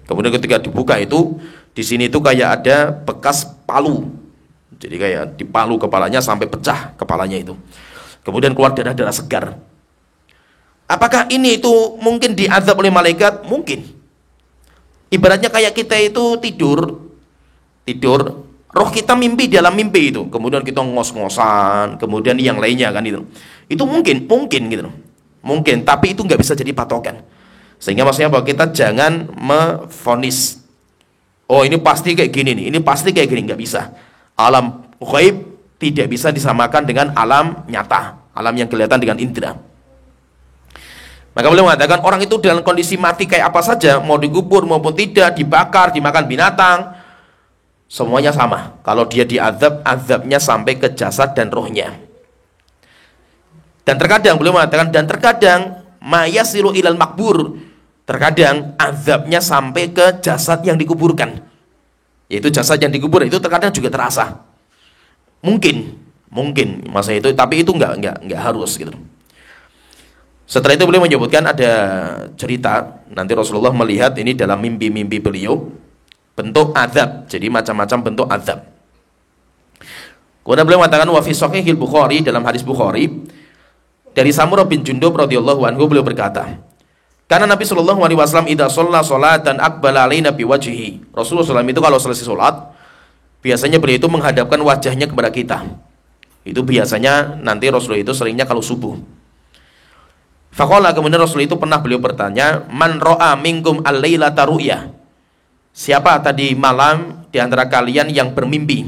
Kemudian ketika dibuka itu, di sini itu kayak ada bekas palu. Jadi kayak dipalu kepalanya sampai pecah kepalanya itu. Kemudian keluar darah-darah segar. Apakah ini itu mungkin diazab oleh malaikat? Mungkin. Ibaratnya kayak kita itu tidur, roh kita mimpi dalam mimpi itu. Kemudian kita ngos-ngosan, kemudian yang lainnya kan itu. Itu mungkin gitu. Mungkin, tapi itu nggak bisa jadi patokan. Sehingga maksudnya bahwa kita jangan memvonis. Oh, ini pasti kayak gini nih, ini pasti kayak gini, nggak bisa. Alam ghaib tidak bisa disamakan dengan alam nyata, alam yang kelihatan dengan indera. Maka beliau mengatakan orang itu dalam kondisi mati kayak apa saja, mau dikubur maupun tidak, dibakar, dimakan binatang, semuanya sama. Kalau dia diazab, azabnya sampai ke jasad dan rohnya. Dan terkadang beliau mengatakan, dan terkadang mayasiru ilal makbur, terkadang azabnya sampai ke jasad yang dikuburkan. Yaitu jasad yang dikubur itu terkadang juga terasa. Mungkin masa itu, tapi itu enggak harus gitu. Setelah itu beliau menyebutkan ada cerita, nanti Rasulullah melihat ini dalam mimpi-mimpi beliau, bentuk azab, jadi macam-macam bentuk azab. Kemudian beliau mengatakan wa fi sahihil Bukhari, dalam hadis Bukhari dari Samurah bin Jundub radhiyallahu anhu, beliau berkata, karena Nabi sallallahu alaihi wasallam idza shalla salatan aqbala alaina biwajhihi. Rasulullah SAW itu kalau selesai salat, biasanya beliau itu menghadapkan wajahnya kepada kita. Itu biasanya nanti Rasulullah itu seringnya kalau subuh. Faqala, kemudian Rasul itu pernah beliau bertanya, man ra'a minkum al-lailata ru'ya. Siapa tadi malam di antara kalian yang bermimpi?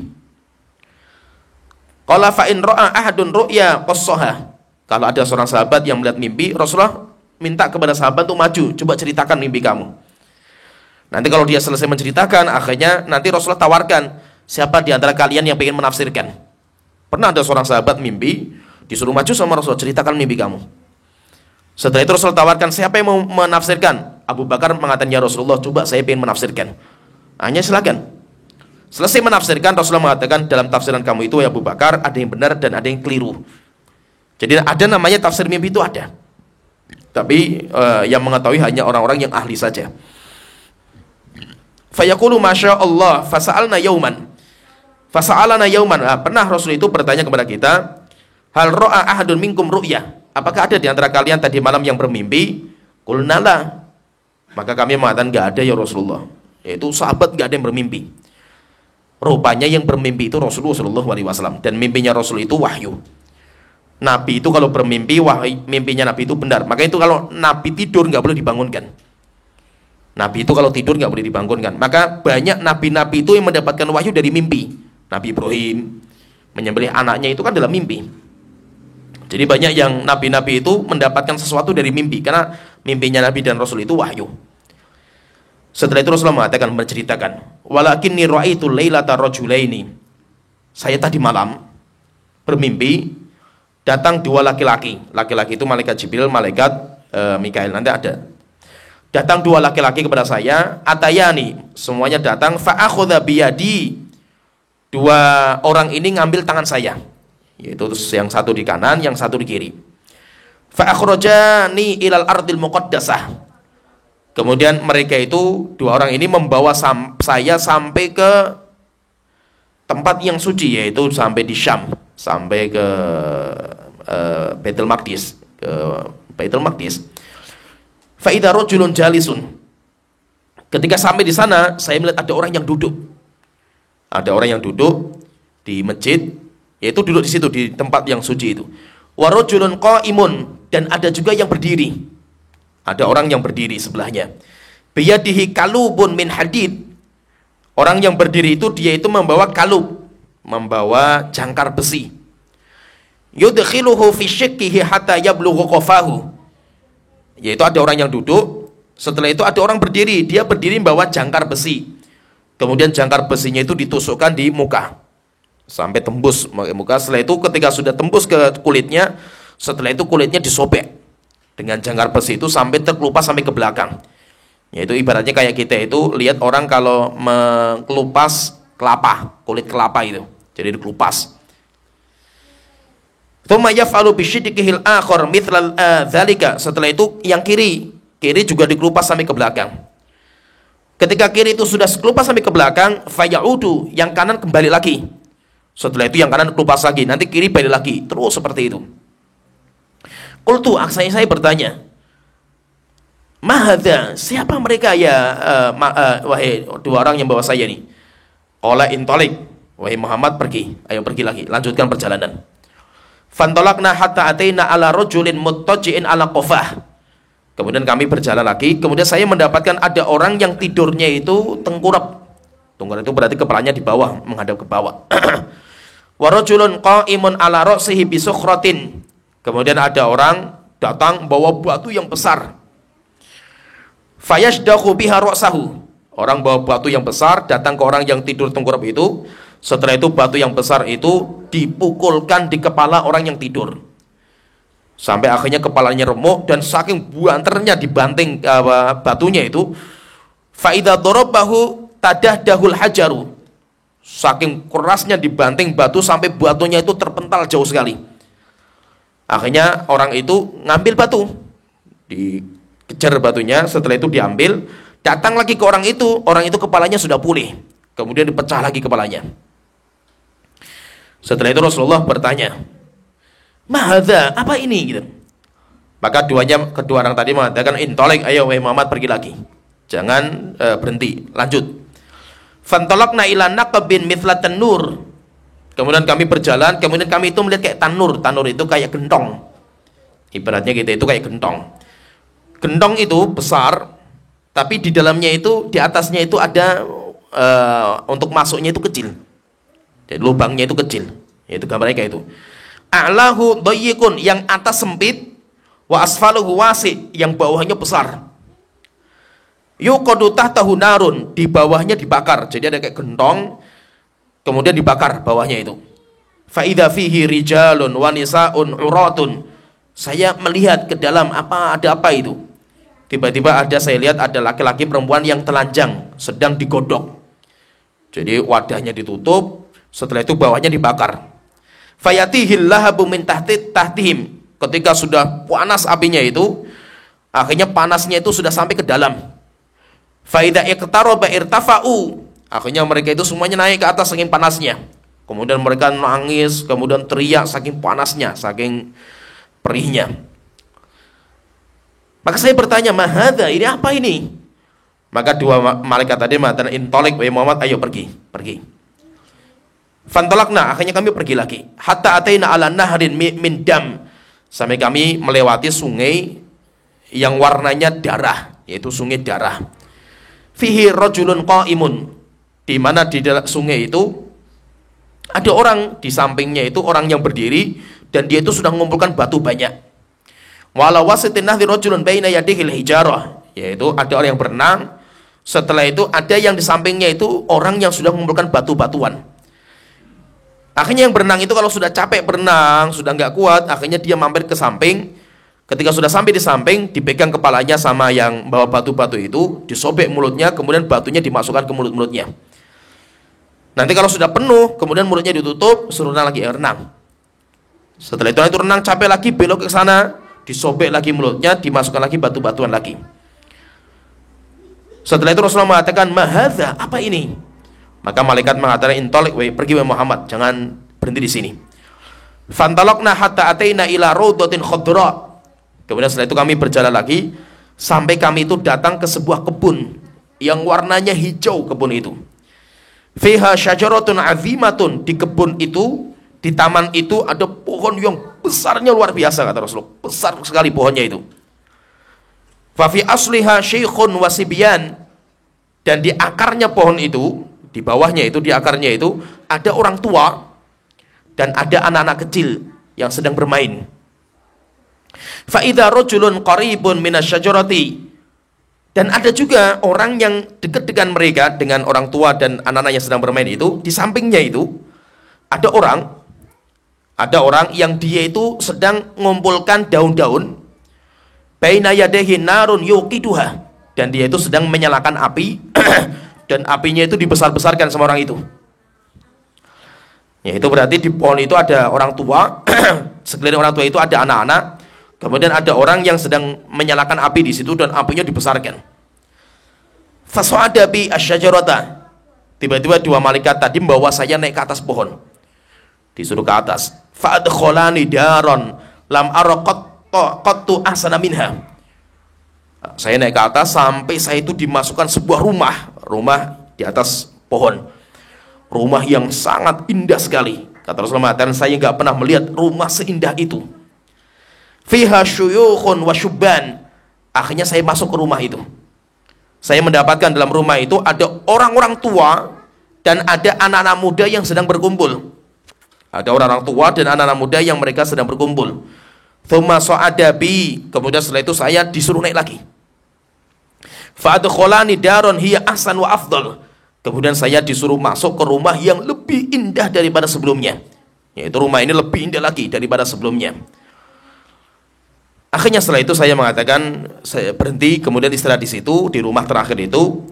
Qala fa in ra'a ahadun ru'ya qassaha. Kalau ada seorang sahabat yang melihat mimpi, Rasulullah minta kepada sahabat untuk maju, coba ceritakan mimpi kamu. Nanti kalau dia selesai menceritakan, akhirnya nanti Rasulullah tawarkan, siapa di antara kalian yang ingin menafsirkan? Pernah ada seorang sahabat mimpi, disuruh maju sama Rasulullah, ceritakan mimpi kamu. Setelah itu Rasulullah tawarkan, siapa yang mau menafsirkan? Abu Bakar mengatakan, ya Rasulullah, coba saya ingin menafsirkan. Hanya silakan. Selesai menafsirkan, Rasulullah mengatakan, dalam tafsiran kamu itu ya Abu Bakar, ada yang benar dan ada yang keliru. Jadi ada namanya tafsir mimpi itu ada. Tapi yang mengetahui hanya orang-orang yang ahli saja. Fayaqulu masya Allah fasa'alna yauman. Fasa'alana yauman. Pernah Rasul itu bertanya kepada kita, hal ra'a ahadun minkum ru'ya. Apakah ada di antara kalian tadi malam yang bermimpi? Qulnala. Maka kami mengatakan enggak ada ya Rasulullah. Yaitu sahabat enggak ada yang bermimpi. Rupanya yang bermimpi itu Rasulullah SAW, dan mimpinya Rasul itu wahyu. Nabi itu kalau bermimpi, mimpinya Nabi itu benar. Maka itu kalau Nabi tidur nggak boleh dibangunkan. Nabi itu kalau tidur nggak boleh dibangunkan. Maka banyak nabi-nabi itu yang mendapatkan wahyu dari mimpi. Nabi Ibrahim menyembelih anaknya itu kan dalam mimpi. Jadi banyak yang nabi-nabi itu mendapatkan sesuatu dari mimpi, karena mimpinya Nabi dan Rasul itu wahyu. Setelah itu Rasulullah mengatakan, menceritakan, walakinni ra'aitu lailata rajulaini. Saya tadi malam bermimpi, datang dua laki-laki. Laki-laki itu malaikat Jibril, malaikat Mikail, nanti ada. Datang dua laki-laki kepada saya, atayani, semuanya datang, fa'akhudha biyadi. Dua orang ini ngambil tangan saya, yaitu yang satu di kanan, yang satu di kiri. Fa'akhrajani ilal ardil muqaddasah. Kemudian mereka itu, dua orang ini membawa saya sampai ke tempat yang suci, yaitu sampai di Syam, sampai ke Baitul Maqdis, ke Baitul Maqdis. Fa idza rajulun jalisun. Ketika sampai di sana, saya melihat ada orang yang duduk. Ada orang yang duduk di masjid, yaitu duduk di situ di tempat yang suci itu. Wa rajulun qaimun, dan ada juga yang berdiri. Ada orang yang berdiri sebelahnya. Biyadihi kalubun min hadid. Orang yang berdiri itu dia itu membawa kalub, membawa jangkar besi. Yudkhiluhu fi shikkihi hatta yablughu qafahu. Yaitu ada orang yang duduk, setelah itu ada orang berdiri, dia berdiri membawa jangkar besi. Kemudian jangkar besinya itu ditusukkan di muka sampai tembus muka. Setelah itu ketika sudah tembus ke kulitnya, setelah itu kulitnya disobek dengan jangkar besi itu sampai terkelupas sampai ke belakang. Yaitu ibaratnya kayak kita itu lihat orang kalau mengelupas kelapa, kulit kelapa itu, jadi dikelupas. Tsumma yaf'alu bisyidqihil akhar mithlal dzalika. Setelah itu yang kiri juga dikelupas sampai ke belakang. Ketika kiri itu sudah kelupas sampai ke belakang, fayaudu, yang kanan kembali lagi. Setelah itu yang kanan kelupas lagi, nanti kiri balik lagi, terus seperti itu. Qultu, saya bertanya, mahadha, siapa mereka ya, wahai dua orang yang bawa saya ini? Qala intalik, wahai Muhammad pergi, ayo pergi lagi, lanjutkan perjalanan. Fantolakna hatta ataina ala rajulin muttaji'in ala qafah. Kemudian kami berjalan lagi, kemudian saya mendapatkan ada orang yang tidurnya itu tengkurap. Tengkurap itu berarti kepalanya di bawah, menghadap ke bawah. Wa rajulun qa'imun ala ra'sihi bi sukhratin. Kemudian ada orang datang bawa batu yang besar. Fayashdaqu biha ra'sahu. Orang bawa batu yang besar datang ke orang yang tidur tengkurap itu. Setelah itu batu yang besar itu dipukulkan di kepala orang yang tidur. Sampai akhirnya kepalanya remuk dan saking buanternya dibanting batunya itu. Fa idza darabahu tadahdahul hajaru. Saking kerasnya dibanting batu sampai batunya itu terpental jauh sekali. Akhirnya orang itu ngambil batu, Dikejar batunya, setelah itu diambil, datang lagi ke orang itu kepalanya sudah pulih, kemudian dipecah lagi kepalanya. Setelah itu Rasulullah bertanya, "Mahadza, apa ini?" gitu. Maka kedua orang tadi mengatakan, "Intolek, ayo wahai Muhammad, pergi lagi. Jangan berhenti, lanjut." Fantolakna ila naqabin mithla tanur. Kemudian kami berjalan, kemudian kami itu melihat kayak tanur. Tanur itu kayak gentong. Ibaratnya kita itu kayak gentong. Gentong itu besar, tapi di dalamnya itu, di atasnya itu ada untuk masuknya itu kecil. Jadi lubangnya itu kecil. Itu gambarnya kayak itu. A'lahu dhayyikun, yang atas sempit, wa asfaluhu wasi', yang bawahnya besar. Yuqadu tahtahu narun, di bawahnya dibakar. Jadi ada kayak gentong, kemudian dibakar bawahnya itu. Fa idza fihi rijalun wa nisaun uratun. Saya melihat ke dalam ada apa itu? Tiba-tiba saya lihat ada laki-laki perempuan yang telanjang sedang digodok. Jadi wadahnya ditutup, setelah itu bawahnya dibakar. Fayatihil lahabu min tahtihim. Ketika sudah panas apinya itu, akhirnya panasnya itu sudah sampai ke dalam. Fa idza iqtaraba irtafa'u. Akhirnya mereka itu semuanya naik ke atas saking panasnya. Kemudian mereka nangis, kemudian teriak saking panasnya, saking perihnya. Maka saya bertanya, "Mahadza, ini apa ini?" Maka dua malaikat tadi mengatakan, "Intolek wahai Muhammad, ayo pergi." Fantolakna, akhirnya kami pergi lagi. Hatta ataina ala nahrin min dam. Sampai kami melewati sungai yang warnanya darah, yaitu sungai darah. Fihi rajulun qaimun, di mana di dalam sungai itu ada orang, di sampingnya itu orang yang berdiri, dan dia itu sudah mengumpulkan batu banyak. Wala wasitin nahri rajulun baina yadihil hijarah, yaitu ada orang yang berenang, setelah itu ada yang di sampingnya itu orang yang sudah mengumpulkan batu-batuan. Akhirnya yang berenang itu kalau sudah capek berenang, sudah nggak kuat, akhirnya dia mampir ke samping. Ketika sudah sampai di samping, dipegang kepalanya sama yang bawa batu-batu itu, disobek mulutnya, kemudian batunya dimasukkan ke mulut-mulutnya. Nanti kalau sudah penuh, kemudian mulutnya ditutup, suruh lagi renang. Setelah itu renang capek lagi, belok ke sana, disobek lagi mulutnya, dimasukkan lagi batu-batuan lagi. Setelah itu Rasulullah mengatakan, "Mahadza, apa ini?" Maka malaikat mengatakan, "Intolek, pergi wahai Muhammad, jangan berhenti di sini." Fantalaqna hatta ataina ila rawdatin khadra. Kemudian setelah itu kami berjalan lagi sampai kami itu datang ke sebuah kebun yang warnanya hijau. Kebun itu fiha syajaratun azimatun, di kebun itu, di taman itu ada pohon yang besarnya luar biasa, kata Rasulullah, besar sekali pohonnya itu. Fa fi asliha syekhun wasibyan, dan di akarnya pohon itu, di bawahnya itu, di akarnya itu ada orang tua dan ada anak-anak kecil yang sedang bermain. Fa idza rajulun qaribun minasyajarati, dan ada juga orang yang dekat dengan mereka, dengan orang tua dan anak-anak yang sedang bermain itu. Di sampingnya itu ada orang yang dia itu sedang mengumpulkan daun-daun. Baina yadayhi narun yuqiduha, dan dia itu sedang menyalakan api dan apinya itu dibesar-besarkan sama orang itu. Ya, itu berarti di pohon itu ada orang tua, sekeliling orang tua itu ada anak-anak, kemudian ada orang yang sedang menyalakan api di situ dan apinya dibesarkan. Fas'ada bi asyajarata. Tiba-tiba dua malaikat tadi membawa saya naik ke atas pohon. Disuruh ke atas. Fa'adkholani daron lam ara qattu ahsana minha. Saya naik ke atas sampai saya itu dimasukkan sebuah rumah di atas pohon. Rumah yang sangat indah sekali. Kata Rasulullah, dan saya nggak pernah melihat rumah seindah itu. Fiha syuyukhun wa syubban. Akhirnya saya masuk ke rumah itu. Saya mendapatkan dalam rumah itu ada orang-orang tua dan ada anak-anak muda yang sedang berkumpul. Ada orang-orang tua dan anak-anak muda yang mereka sedang berkumpul. Tsumma sa'ada bi, kemudian setelah itu saya disuruh naik lagi. Fa'adkholani daron hiya ahsan wa afdal. Kemudian saya disuruh masuk ke rumah yang lebih indah daripada sebelumnya. Yaitu rumah ini lebih indah lagi daripada sebelumnya. Akhirnya setelah itu saya mengatakan, saya berhenti, kemudian istirahat di situ, di rumah terakhir itu.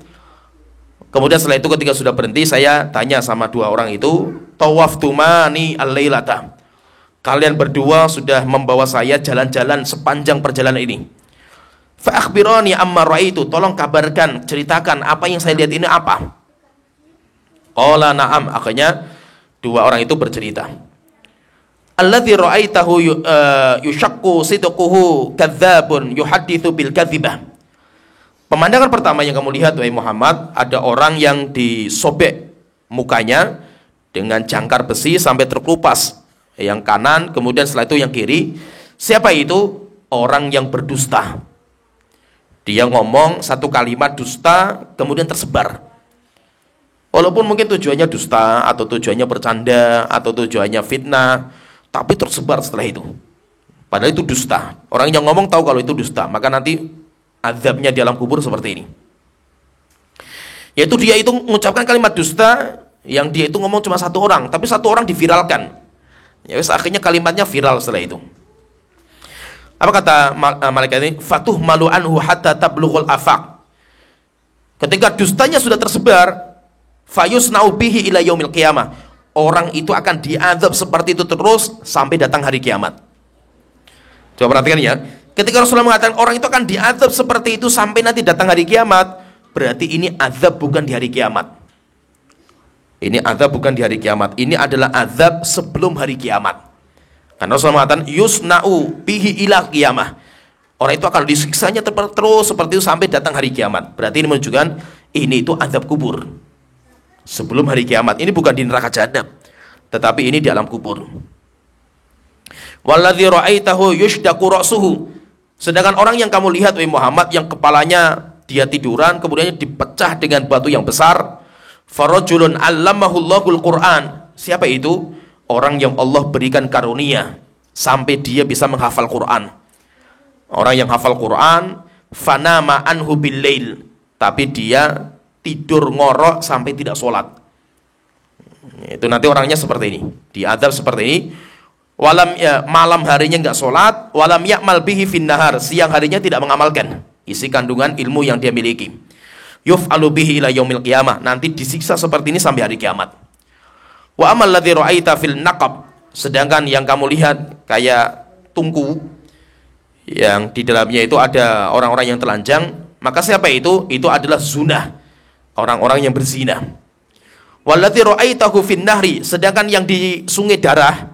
Kemudian setelah itu ketika sudah berhenti, saya tanya sama dua orang itu, tawaftumani al-lailata. Kalian berdua sudah membawa saya jalan-jalan sepanjang perjalanan ini. Fa akhbirani amma ra'aitu, tolong kabarkan, ceritakan apa yang saya lihat ini apa. Qala na'am, akhirnya dua orang itu bercerita. Alladzi ra'aitahu yushaqqu sidquhu kadzdzabun yuhadditsu bil kadzibah. Pemandangan pertama yang kamu lihat wahai Muhammad, ada orang yang disobek mukanya dengan jangkar besi sampai terkelupas. Yang kanan, kemudian setelah itu yang kiri. Siapa itu? Orang yang berdusta. Dia ngomong satu kalimat dusta, kemudian tersebar. Walaupun mungkin tujuannya dusta, atau tujuannya bercanda, atau tujuannya fitnah, tapi tersebar setelah itu. Padahal itu dusta. Orang yang ngomong tahu kalau itu dusta, maka nanti azabnya di alam kubur seperti ini. Yaitu dia itu mengucapkan kalimat dusta, yang dia itu ngomong cuma satu orang, tapi satu orang diviralkan. Ya wis, akhirnya kalimatnya viral setelah itu. Apa kata malaikat ini? Fatuh malu anhu hatta tablughul afaq. Ketika dustanya sudah tersebar, fayusna'u bihi ila yaumil qiyamah. Orang itu akan diazab seperti itu terus sampai datang hari kiamat. Coba perhatikan ya. Ketika Rasulullah mengatakan orang itu akan diazab seperti itu sampai nanti datang hari kiamat, berarti ini azab bukan di hari kiamat. Ini azab bukan di hari kiamat. Ini adalah azab sebelum hari kiamat. Karena Rasulullah mengatakan yusna'u bihi ila qiyamah. Orang itu akan disiksanya terus seperti itu sampai datang hari kiamat. Berarti ini menunjukkan ini itu azab kubur sebelum hari kiamat. Ini bukan di neraka jahanam, tetapi ini di alam kubur. Walladzi ra'aitahu yushdaqu ra'suhu. Sedangkan orang yang kamu lihat wahai Muhammad, yang kepalanya dia tiduran kemudian dipecah dengan batu yang besar. Farajulun 'allamahullahul Qur'an. Siapa itu? Orang yang Allah berikan karunia sampai dia bisa menghafal Quran. Orang yang hafal Quran, fanama anhu billail, tapi dia tidur ngorok sampai tidak sholat. Itu nanti orangnya seperti ini, diadab seperti ini. Walam ya, malam harinya nggak sholat, walam ya'mal bihi fin nahar, siang harinya tidak mengamalkan isi kandungan ilmu yang dia miliki. Yuf'alu bihi ila yaumil qiyamah, nanti disiksa seperti ini sampai hari kiamat. Wa amal ladzi ra'aita fil naqab, sedangkan yang kamu lihat kayak tungku yang di dalamnya itu ada orang-orang yang telanjang, maka siapa itu? Itu adalah zunah, orang-orang yang berzina. Walladzi ra'aitahu fin nahri, sedangkan yang di sungai darah,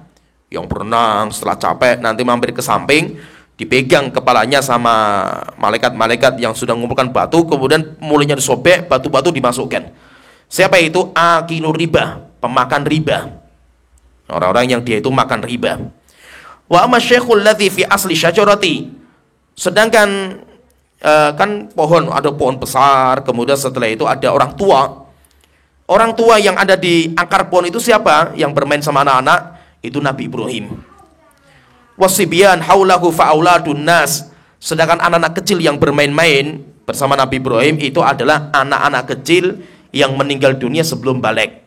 yang berenang setelah capek nanti mampir ke samping, dipegang kepalanya sama malaikat-malaikat yang sudah mengumpulkan batu, kemudian mulutnya disobek, batu-batu dimasukkan. Siapa itu? Akilur riba, pemakan riba. Orang-orang yang dia itu makan riba. Wa amma syekhul ladzi fi asli syajarati, sedangkan kan pohon, ada pohon besar, kemudian setelah itu ada orang tua. Orang tua yang ada di akar pohon itu siapa? Yang bermain sama anak-anak itu Nabi Ibrahim. Wasibyan haulahu fa'auladun nas, sedangkan anak-anak kecil yang bermain-main bersama Nabi Ibrahim itu adalah anak-anak kecil yang meninggal dunia sebelum balik.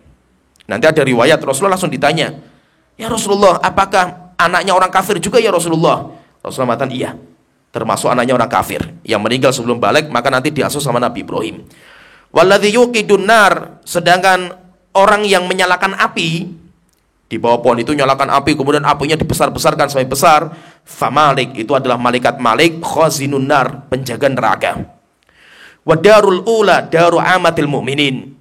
Nanti ada riwayat Rasulullah langsung ditanya, ya Rasulullah, apakah anaknya orang kafir juga ya Rasulullah? Rasulullah mengatakan iya, termasuk anaknya orang kafir yang meninggal sebelum balik, maka nanti diasuh sama Nabi Ibrahim. Walladzi yuqidun nar, sedangkan orang yang menyalakan api, di bawah pohon itu nyalakan api, kemudian apinya dibesar-besarkan sampai besar. Famalik, itu adalah malaikat Malik, khazinun nar, penjaga neraka. Wa darul ula daru amatil mu'minin.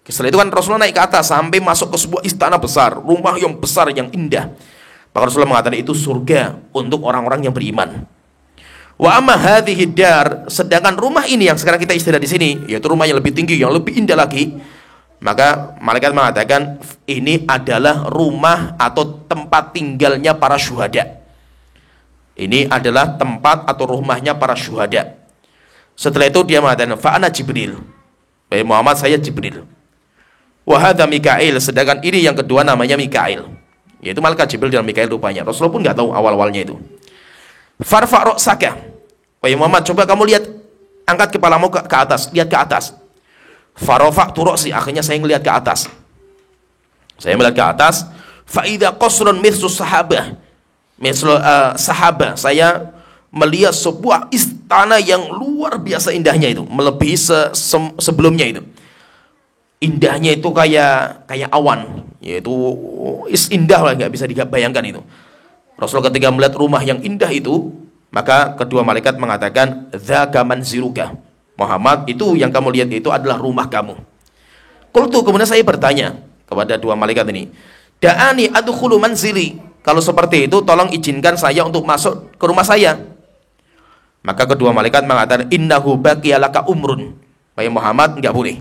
Setelah itu kan Rasulullah naik ke atas sampai masuk ke sebuah istana besar, rumah yang besar yang indah. Maka Rasulullah mengatakan itu surga untuk orang-orang yang beriman. Wa amma hadhihi dar, sedangkan rumah ini yang sekarang kita istirahat di sini, yaitu rumah yang lebih tinggi, yang lebih indah lagi. Maka malaikat mengatakan ini adalah rumah atau tempat tinggalnya para syuhada. Ini adalah tempat atau rumahnya para syuhada. Setelah itu dia mengatakan fa ana Jibril. Baik Muhammad, saya Jibril. Wa hadza Mikail, sedangkan ini yang kedua namanya Mikail. Yaitu malaikat Jibril dan Mikail rupanya. Rasulullah pun enggak tahu awal-awalnya itu. Farfa ra'saka. Baik Muhammad, coba kamu lihat, angkat kepalamu ke atas, lihat ke atas. Farafa'tu ra'si, akhirnya saya melihat ke atas. Saya melihat ke atas, fa idza qasrun mithlu sahabah. Sahabah, saya melihat sebuah istana yang luar biasa indahnya itu, melebihi sebelumnya itu. Indahnya itu kayak awan, yaitu indah lah, nggak bisa dibayangkan itu. Rasulullah ketika melihat rumah yang indah itu, Maka kedua malaikat mengatakan, dzaka manziluka. Muhammad, itu yang kamu lihat itu adalah rumah kamu. Qultu, kemudian saya bertanya kepada dua malaikat ini, da'ani adkhulu manzili. Kalau seperti itu tolong izinkan saya untuk masuk ke rumah saya. Maka kedua malaikat mengatakan, innahu baqiyalaka umrun. Wahai Muhammad, enggak boleh.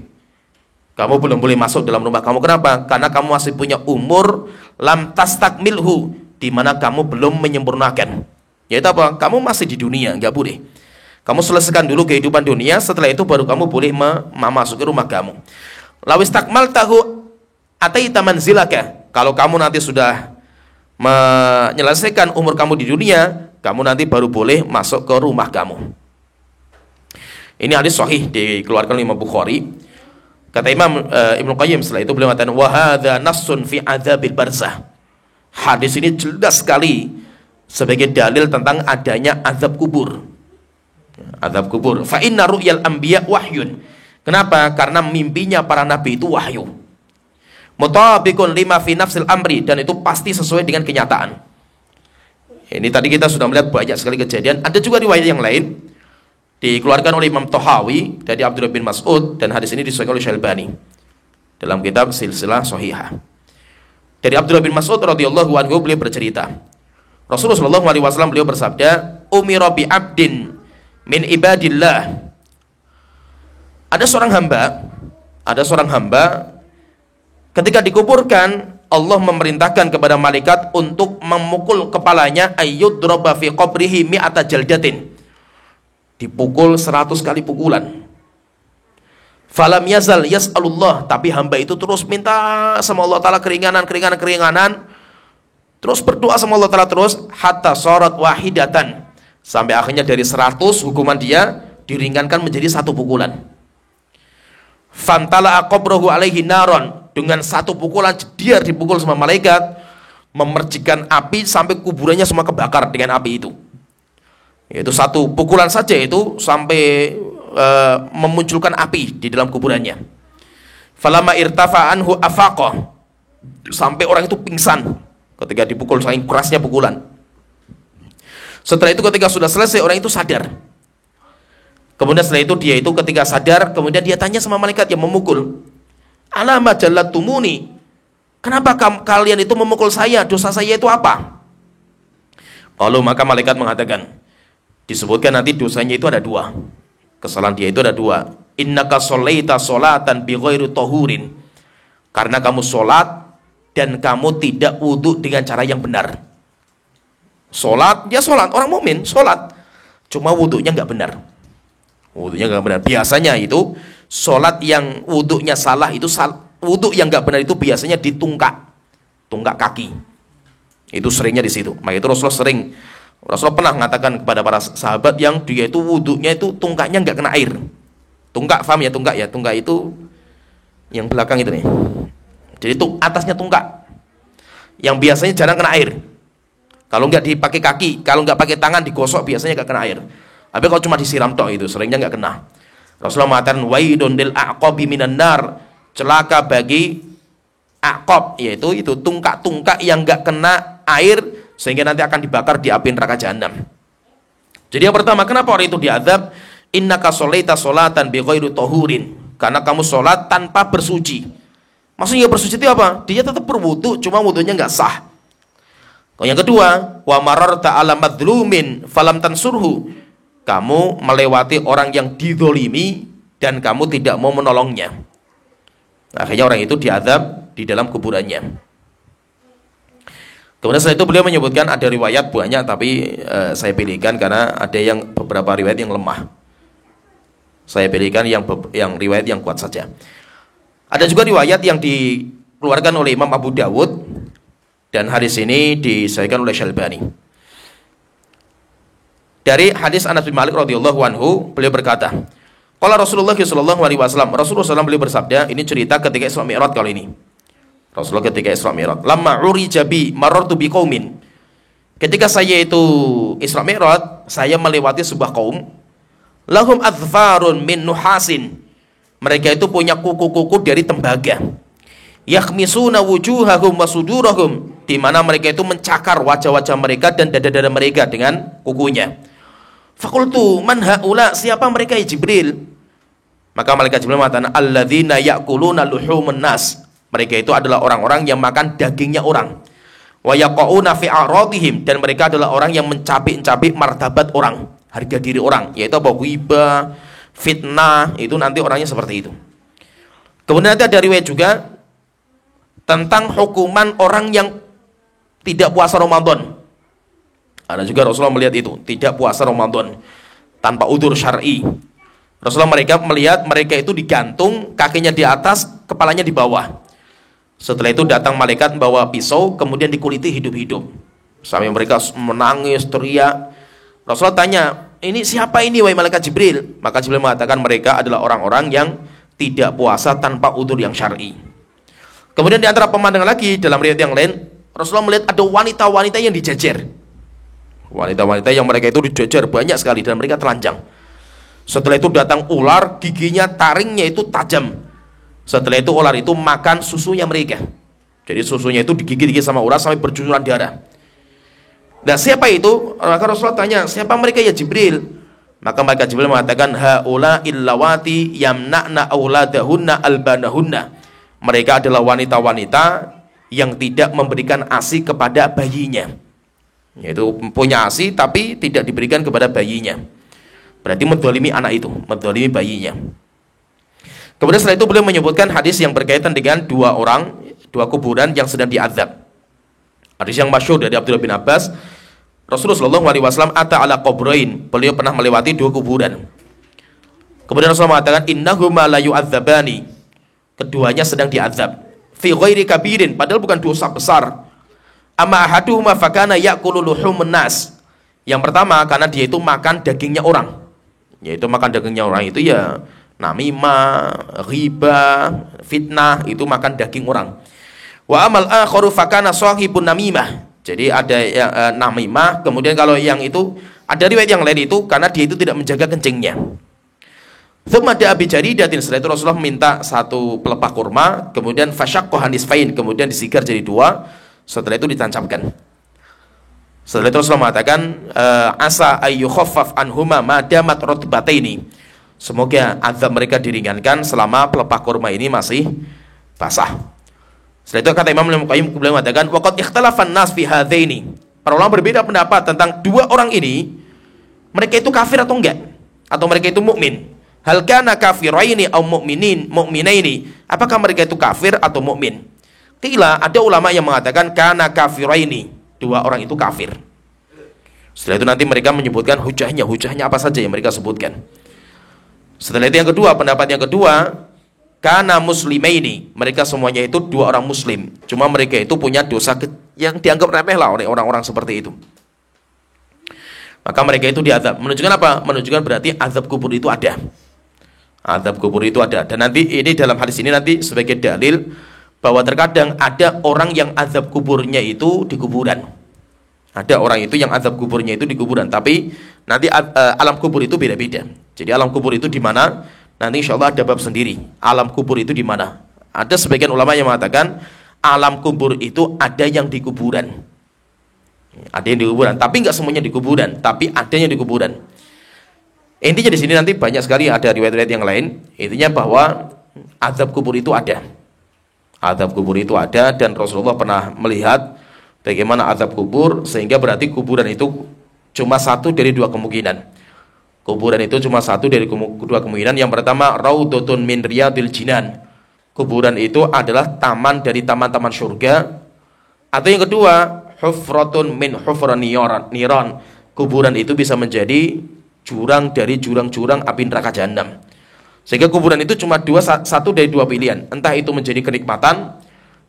Kamu belum boleh masuk dalam rumah kamu. Kenapa? Karena kamu masih punya umur lam tastakmilhu, di mana kamu belum menyempurnakan. Yaitu apa? Kamu masih di dunia, enggak boleh. Kamu selesaikan dulu kehidupan dunia, setelah itu baru kamu boleh memasuki rumah kamu. Lawis takmal tahu ataita manzilaka. Kalau kamu nanti sudah menyelesaikan umur kamu di dunia, kamu nanti baru boleh masuk ke rumah kamu. Ini hadis sahih, dikeluarkan oleh Imam Bukhari. Kata Imam Ibnu Qayyim setelah itu beliau mengatakan, wa hadza nassun fi adzabil barzah. Hadis ini jelas sekali sebagai dalil tentang adanya azab kubur. Azab kubur. Fa inna ru'yal anbiya wahyun. Kenapa? Karena mimpinya para nabi itu wahyu. Mutabiqun lima fi nafsil amri, dan itu pasti sesuai dengan kenyataan. Ini tadi kita sudah melihat banyak sekali kejadian. Ada juga riwayat yang lain dikeluarkan oleh Imam Tahawi dari Abdullah bin Mas'ud, dan hadis ini disahihkan oleh Syalbani dalam kitab Silsilah Shahihah. Dari Abdullah bin Mas'ud radhiyallahu anhu, beliau bercerita, Rasulullah sallallahu alaihi wasallam beliau bersabda, umira bi abdin min ibadillah. Ada seorang hamba ketika dikuburkan, Allah memerintahkan kepada malaikat untuk memukul kepalanya, ayyudraba fi qabrihi mi'ata jaldatin. Dipukul 100 kali pukulan. Falam yazal yas'alullah, tapi hamba itu terus minta sama Allah Ta'ala keringanan, terus berdoa sama Allah Ta'ala terus, hatta syarat wahidatan, sampai akhirnya dari 100 hukuman dia diringankan menjadi 1 pukulan. Fantala aqabrahu alaihi naron, dengan 1 pukulan dia dipukul sama malaikat, memercikan api sampai kuburannya semua kebakar dengan api itu. Yaitu 1 pukulan saja itu sampai memunculkan api di dalam kuburannya. Falamma irtafa anhu afaqah, sampai orang itu pingsan ketika dipukul saking kerasnya pukulan. Setelah itu ketika sudah selesai, orang itu sadar. Kemudian setelah itu dia itu ketika sadar, kemudian dia tanya sama malaikat yang memukul, alama jallatumuni, kenapa kalian itu memukul saya? Dosa saya itu apa? Lalu maka malaikat mengatakan, disebutkan nanti dosanya itu ada 2. Kesalahan dia itu ada 2. Innaka sholaita sholatan bi ghairi tahurin. Karena kamu sholat dan kamu tidak wudhu dengan cara yang benar. Sholat, dia sholat, orang mukmin sholat, cuma wudhunya nggak benar. Wudhunya nggak benar. Biasanya itu sholat yang wudhunya salah itu, wudhu yang nggak benar itu biasanya di tungkak kaki. Itu seringnya di situ. Maka itu Rasulullah pernah mengatakan kepada para sahabat yang dia itu wudhunya itu tungkaknya nggak kena air. Tungkak, paham ya tungkak ya? Tungkak itu yang belakang itu nih. Jadi itu atasnya tungkak. Yang biasanya jarang kena air. Kalau nggak dipakai kaki, kalau nggak pakai tangan digosok biasanya nggak kena air. Tapi kalau cuma disiram tok itu seringnya nggak kena. Rasulullah mengatakan waidun lil aqabi minan nar, celaka bagi aqab, yaitu itu tungkak-tungkak yang nggak kena air sehingga nanti akan dibakar di api neraka jahanam. Jadi yang pertama, kenapa orang itu diazab? Innaka sholaita sholatan bi ghairi tahurin, karena kamu sholat tanpa bersuci. Maksudnya bersuci itu apa? Dia tetap berwudu, cuma wudunya nggak sah. Yang kedua, wa mararta ala madzlumin falam tansurhu, kamu melewati orang yang dizolimi dan kamu tidak mau menolongnya. Akhirnya orang itu diazab di dalam kuburannya. Kemudian setelah itu beliau menyebutkan ada riwayat banyak, tapi saya pilihkan karena ada yang beberapa riwayat yang lemah. Saya pilihkan yang riwayat yang kuat saja. Ada juga riwayat yang dikeluarkan oleh Imam Abu Dawud, dan hadis ini disahihkan oleh Syalbani. Dari hadis Anas bin Malik radhiyallahu anhu, beliau berkata, qala Rasulullah sallallahu alaihi wasallam, Rasulullah SAW beliau bersabda, ini cerita ketika Isra Mi'raj kali ini. Rasulullah ketika Isra Mi'raj, lamma urija bi marartu bi qaumin. Ketika saya itu Isra Mi'raj, saya melewati sebuah kaum, lahum adfarun min nuhasin. Mereka itu punya kuku-kuku dari tembaga. Yakhmisuna wujuhahum wa sudurahum, di mana mereka itu mencakar wajah-wajah mereka dan dada-dada mereka dengan kukunya. Fakultu man haula, siapa mereka ya Jibril? Maka malaikat Jibril mengatakan alladzina ya'kuluna luhumun nas. Mereka itu adalah orang-orang yang makan dagingnya orang. Wa yaqauna fi a'radihim, dan mereka adalah orang yang mencabik-cabik martabat orang, harga diri orang, yaitu apa? Ghibah, fitnah, itu nanti orangnya seperti itu. Kemudian nanti ada riwayat juga tentang hukuman orang yang tidak puasa Ramadan. Ada juga Rasulullah melihat itu, tidak puasa Ramadan tanpa udzur syar'i. Rasulullah melihat mereka itu digantung, kakinya di atas, kepalanya di bawah. Setelah itu datang malaikat membawa pisau, kemudian dikuliti hidup-hidup. Sampai mereka menangis, teriak. Rasulullah tanya, ini siapa ini wahai malaikat Jibril? Maka Jibril mengatakan mereka adalah orang-orang yang tidak puasa tanpa udzur yang syar'i. Kemudian di antara pemandangan lagi dalam riwayat yang lain, Rasulullah melihat ada wanita-wanita yang dijejer. Wanita-wanita yang mereka itu dijejer banyak sekali dan mereka telanjang. Setelah itu datang ular, giginya, taringnya itu tajam. Setelah itu ular itu makan susunya mereka. Jadi susunya itu digigit-gigit sama ular sampai bercucuran darah. Nah, siapa itu? Maka Rasulullah tanya, siapa mereka ya Jibril? Maka malaikat Jibril mengatakan haula illawati yamna'na auladahunna albanahunna. Mereka adalah wanita-wanita yang tidak memberikan ASI kepada bayinya. Yaitu punya ASI tapi tidak diberikan kepada bayinya. Berarti menzalimi anak itu, menzalimi bayinya. Kemudian setelah itu beliau menyebutkan hadis yang berkaitan dengan dua kuburan yang sedang diazab. Hadis yang masyhur dari Abdullah bin Abbas, Rasulullah SAW ata ala qabrain, beliau pernah melewati dua kuburan. Kemudian Rasulullah mengatakan innahuma la yu'adzabani, keduanya sedang diazab. Fi ghairi kabirin, padahal bukan dosa besar. Amma ahaduhuma fakana ya'kulu luhumun nas. Yang pertama karena dia itu makan dagingnya orang. Yaitu makan dagingnya orang itu ya namimah, ghibah, fitnah, itu makan daging orang. Wa amal akharu fakana sahibun namimah. Jadi ada yang namimah, kemudian kalau yang itu ada riwayat yang lain itu karena dia itu tidak menjaga kencingnya. Tsumma da'a bi jaridatin, setelah itu Rasulullah minta satu pelepah kurma, kemudian fasyaqqaha nisfain, kemudian disigar jadi dua, setelah itu ditancapkan. Setelah itu Rasulullah mengatakan asa ayyukhaffaf anhuma madamat rutbataini. Semoga azab mereka diringankan selama pelepah kurma ini masih basah. Setelah itu kata Imam Al-Qayyim beliau mengatakan waqad ikhtalafan nas fi hadaini. Para ulama berbeda pendapat tentang dua orang ini, mereka itu kafir atau enggak, atau mereka itu mukmin. Hal kana kafiraini aw mu'minaini, apakah mereka itu kafir atau mukmin? Qila, ada ulama yang mengatakan kana kafiraini, dua orang itu kafir. Setelah itu nanti mereka menyebutkan hujahnya apa saja yang mereka sebutkan. Setelah itu yang kedua, pendapat yang kedua, kana muslimaini, mereka semuanya itu dua orang muslim, cuma mereka itu punya dosa yang dianggap remeh lah oleh orang-orang seperti itu. Maka mereka itu diazab. Menunjukkan apa? Menunjukkan berarti azab kubur itu ada. Azab kubur itu ada. Dan nanti ini dalam hadis ini nanti sebagai dalil bahwa terkadang ada orang yang azab kuburnya itu di kuburan. Ada orang itu yang azab kuburnya itu di kuburan, tapi nanti alam kubur itu beda-beda. Jadi alam kubur itu di mana? Nanti insya Allah ada bab sendiri. Alam kubur itu di mana? Ada sebagian ulama yang mengatakan alam kubur itu ada yang di kuburan. Ada yang di kuburan, tapi nggak semuanya di kuburan, tapi ada yang di kuburan. Intinya di sini nanti banyak sekali ada riwayat-riwayat yang lain. Intinya bahwa azab kubur itu ada. Azab kubur itu ada dan Rasulullah pernah melihat bagaimana azab kubur, sehingga berarti kuburan itu cuma satu dari dua kemungkinan. Kuburan itu cuma satu dari dua kemungkinan. Yang pertama, raudhatun min riyadil jinan. Kuburan itu adalah taman dari taman-taman surga. Atau yang kedua, hufratun min hufran niran. Kuburan itu bisa menjadi jurang dari jurang-jurang api neraka jahanam. Sehingga kuburan itu cuma satu dari dua pilihan. Entah itu menjadi kenikmatan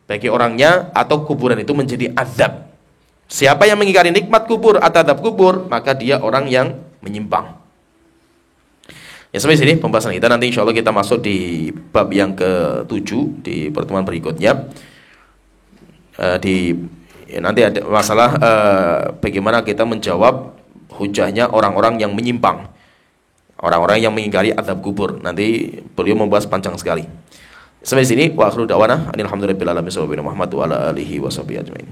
bagi orangnya, atau kuburan itu menjadi azab. Siapa yang mengingkari nikmat kubur atau azab kubur, maka dia orang yang menyimpang. Ya, sampai sini pembahasan kita. Nanti insya Allah kita masuk di bab yang ke-7 di pertemuan berikutnya. Nanti ada masalah bagaimana kita menjawab hujahnya orang-orang yang menyimpang, orang-orang yang mengingkari azab kubur. Nanti beliau membahas panjang sekali. Sampai sini wa akhiru da'wana alhamdulillahirabbil alamin wa Muhammad wa ala alihi wa sahbihi ajmain.